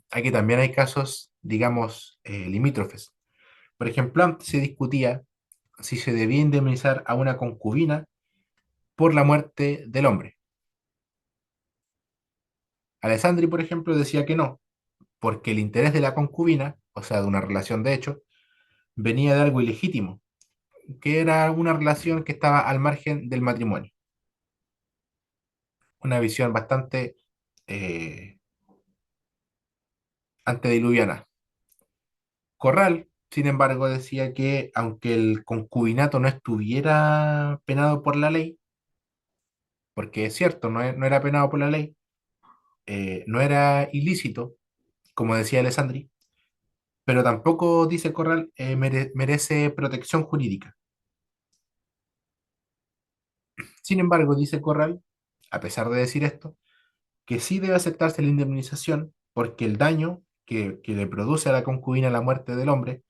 Aquí también hay casos, digamos, limítrofes. Por ejemplo, antes se discutía si se debía indemnizar a una concubina por la muerte del hombre. Alessandri, por ejemplo, decía que no, porque el interés de la concubina, o sea, de una relación de hecho, venía de algo ilegítimo, que era una relación que estaba al margen del matrimonio. Una visión bastante eh, antediluviana. Corral, sin embargo, decía que aunque el concubinato no estuviera penado por la ley, porque es cierto, no era penado por la ley, no era ilícito, como decía Alessandri, pero tampoco, dice Corral, merece protección jurídica. Sin embargo, dice Corral, a pesar de decir esto, que sí debe aceptarse la indemnización porque el daño que le produce a la concubina la muerte del hombre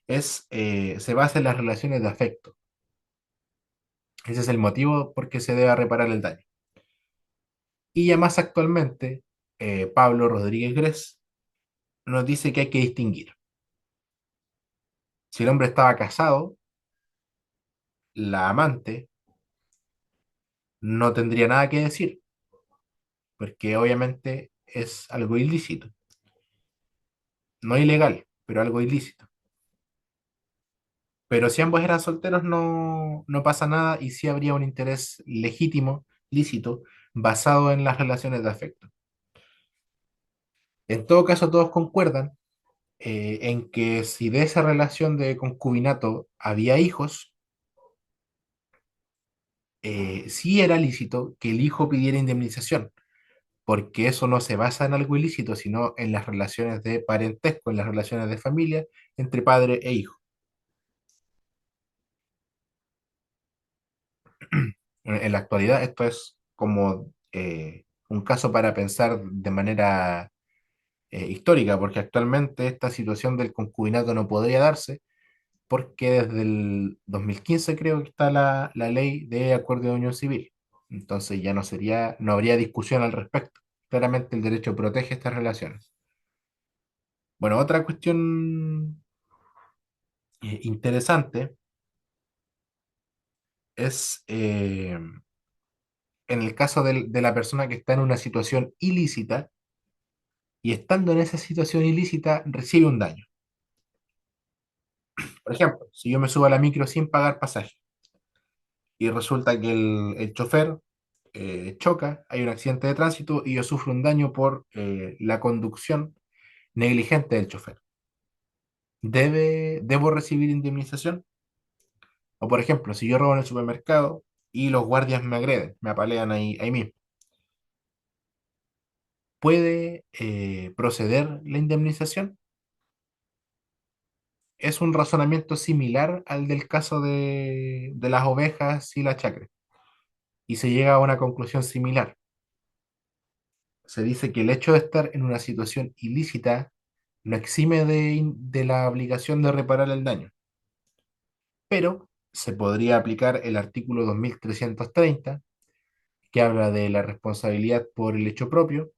se basa en las relaciones de afecto. Ese es el motivo por qué se debe reparar el daño. Y ya más actualmente, Pablo Rodríguez Gres nos dice que hay que distinguir. Si el hombre estaba casado, la amante no tendría nada que decir, porque obviamente es algo ilícito, no ilegal, pero algo ilícito. Pero si ambos eran solteros no pasa nada y sí habría un interés legítimo, lícito, basado en las relaciones de afecto. En todo caso, todos concuerdan en que si de esa relación de concubinato había hijos, sí era lícito que el hijo pidiera indemnización, porque eso no se basa en algo ilícito, sino en las relaciones de parentesco, en las relaciones de familia entre padre e hijo. En la actualidad esto es como un caso para pensar de manera histórica, porque actualmente esta situación del concubinato no podría darse, porque desde el 2015 creo que está la ley de acuerdo de unión civil. Entonces ya no habría discusión al respecto. Claramente el derecho protege estas relaciones. Bueno, otra cuestión interesante es en el caso de la persona que está en una situación ilícita y estando en esa situación ilícita recibe un daño. Por ejemplo, si yo me subo a la micro sin pagar pasaje y resulta que el chofer choca, hay un accidente de tránsito y yo sufro un daño por la conducción negligente del chofer. ¿Debo recibir indemnización? O por ejemplo, si yo robo en el supermercado y los guardias me agreden, me apalean ahí mismo, ¿puede proceder la indemnización? Es un razonamiento similar al del caso de las ovejas y la chacra, y se llega a una conclusión similar. Se dice que el hecho de estar en una situación ilícita no exime de la obligación de reparar el daño, pero se podría aplicar el artículo 2330, que habla de la responsabilidad por el hecho propio,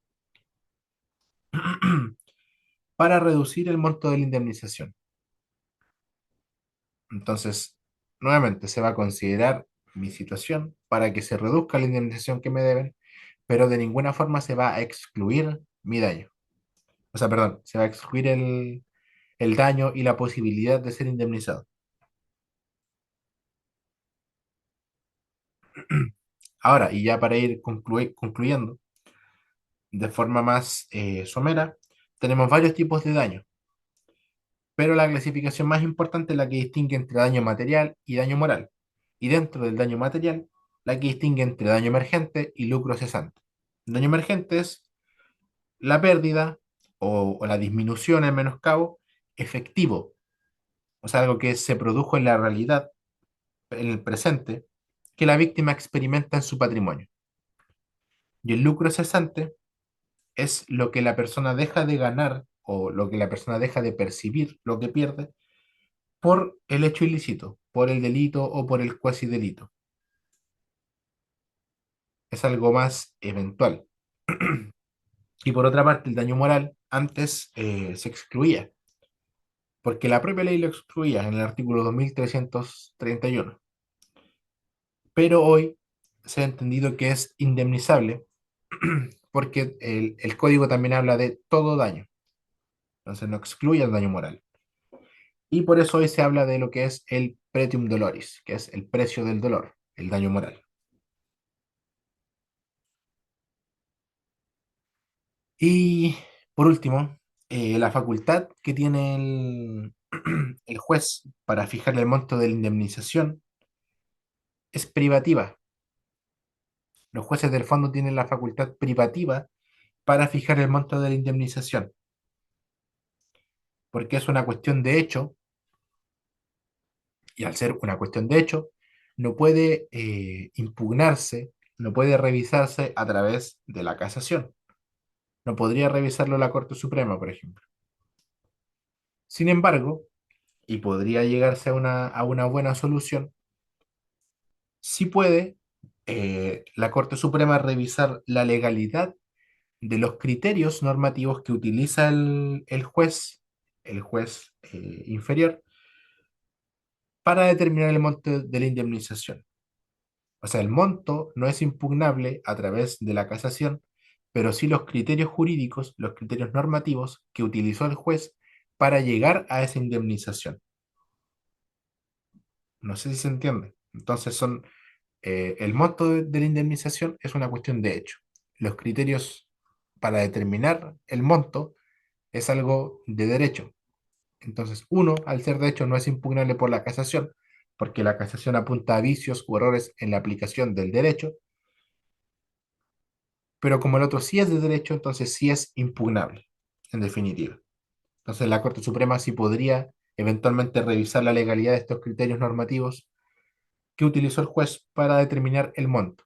para reducir el monto de la indemnización. Entonces, nuevamente se va a considerar mi situación para que se reduzca la indemnización que me deben, pero de ninguna forma se va a excluir mi daño. O sea, perdón, se va a excluir el daño y la posibilidad de ser indemnizado. Ahora, y ya para ir concluyendo de forma más somera, tenemos varios tipos de daño, pero la clasificación más importante es la que distingue entre daño material y daño moral. Y dentro del daño material, la que distingue entre daño emergente y lucro cesante. Daño emergente es la pérdida o la disminución en menoscabo efectivo, o sea, algo que se produjo en la realidad, en el presente, que la víctima experimenta en su patrimonio. Y el lucro cesante es lo que la persona deja de ganar o lo que la persona deja de percibir, lo que pierde, por el hecho ilícito, por el delito o por el cuasi delito. Es algo más eventual. Y por otra parte, el daño moral antes se excluía, porque la propia ley lo excluía en el artículo 2331. Pero hoy se ha entendido que es indemnizable porque el código también habla de todo daño, entonces no excluye el daño moral. Y por eso hoy se habla de lo que es el pretium doloris, que es el precio del dolor, el daño moral. Y por último, la facultad que tiene el juez para fijar el monto de la indemnización es privativa. Los jueces del fondo tienen la facultad privativa para fijar el monto de la indemnización, porque es una cuestión de hecho, y al ser una cuestión de hecho, no puede impugnarse, no puede revisarse a través de la casación. No podría revisarlo la Corte Suprema, por ejemplo. Sin embargo, y podría llegarse a una buena solución, sí puede la Corte Suprema revisar la legalidad de los criterios normativos que utiliza el juez inferior, para determinar el monto de la indemnización. O sea, el monto no es impugnable a través de la casación, pero sí los criterios jurídicos, los criterios normativos que utilizó el juez para llegar a esa indemnización. No sé si se entiende. Entonces el monto de la indemnización es una cuestión de hecho. Los criterios para determinar el monto es algo de derecho. Entonces, uno, al ser derecho, no es impugnable por la casación, porque la casación apunta a vicios o errores en la aplicación del derecho, pero como el otro sí es de derecho, entonces sí es impugnable, en definitiva. Entonces, la Corte Suprema sí podría eventualmente revisar la legalidad de estos criterios normativos que utilizó el juez para determinar el monto.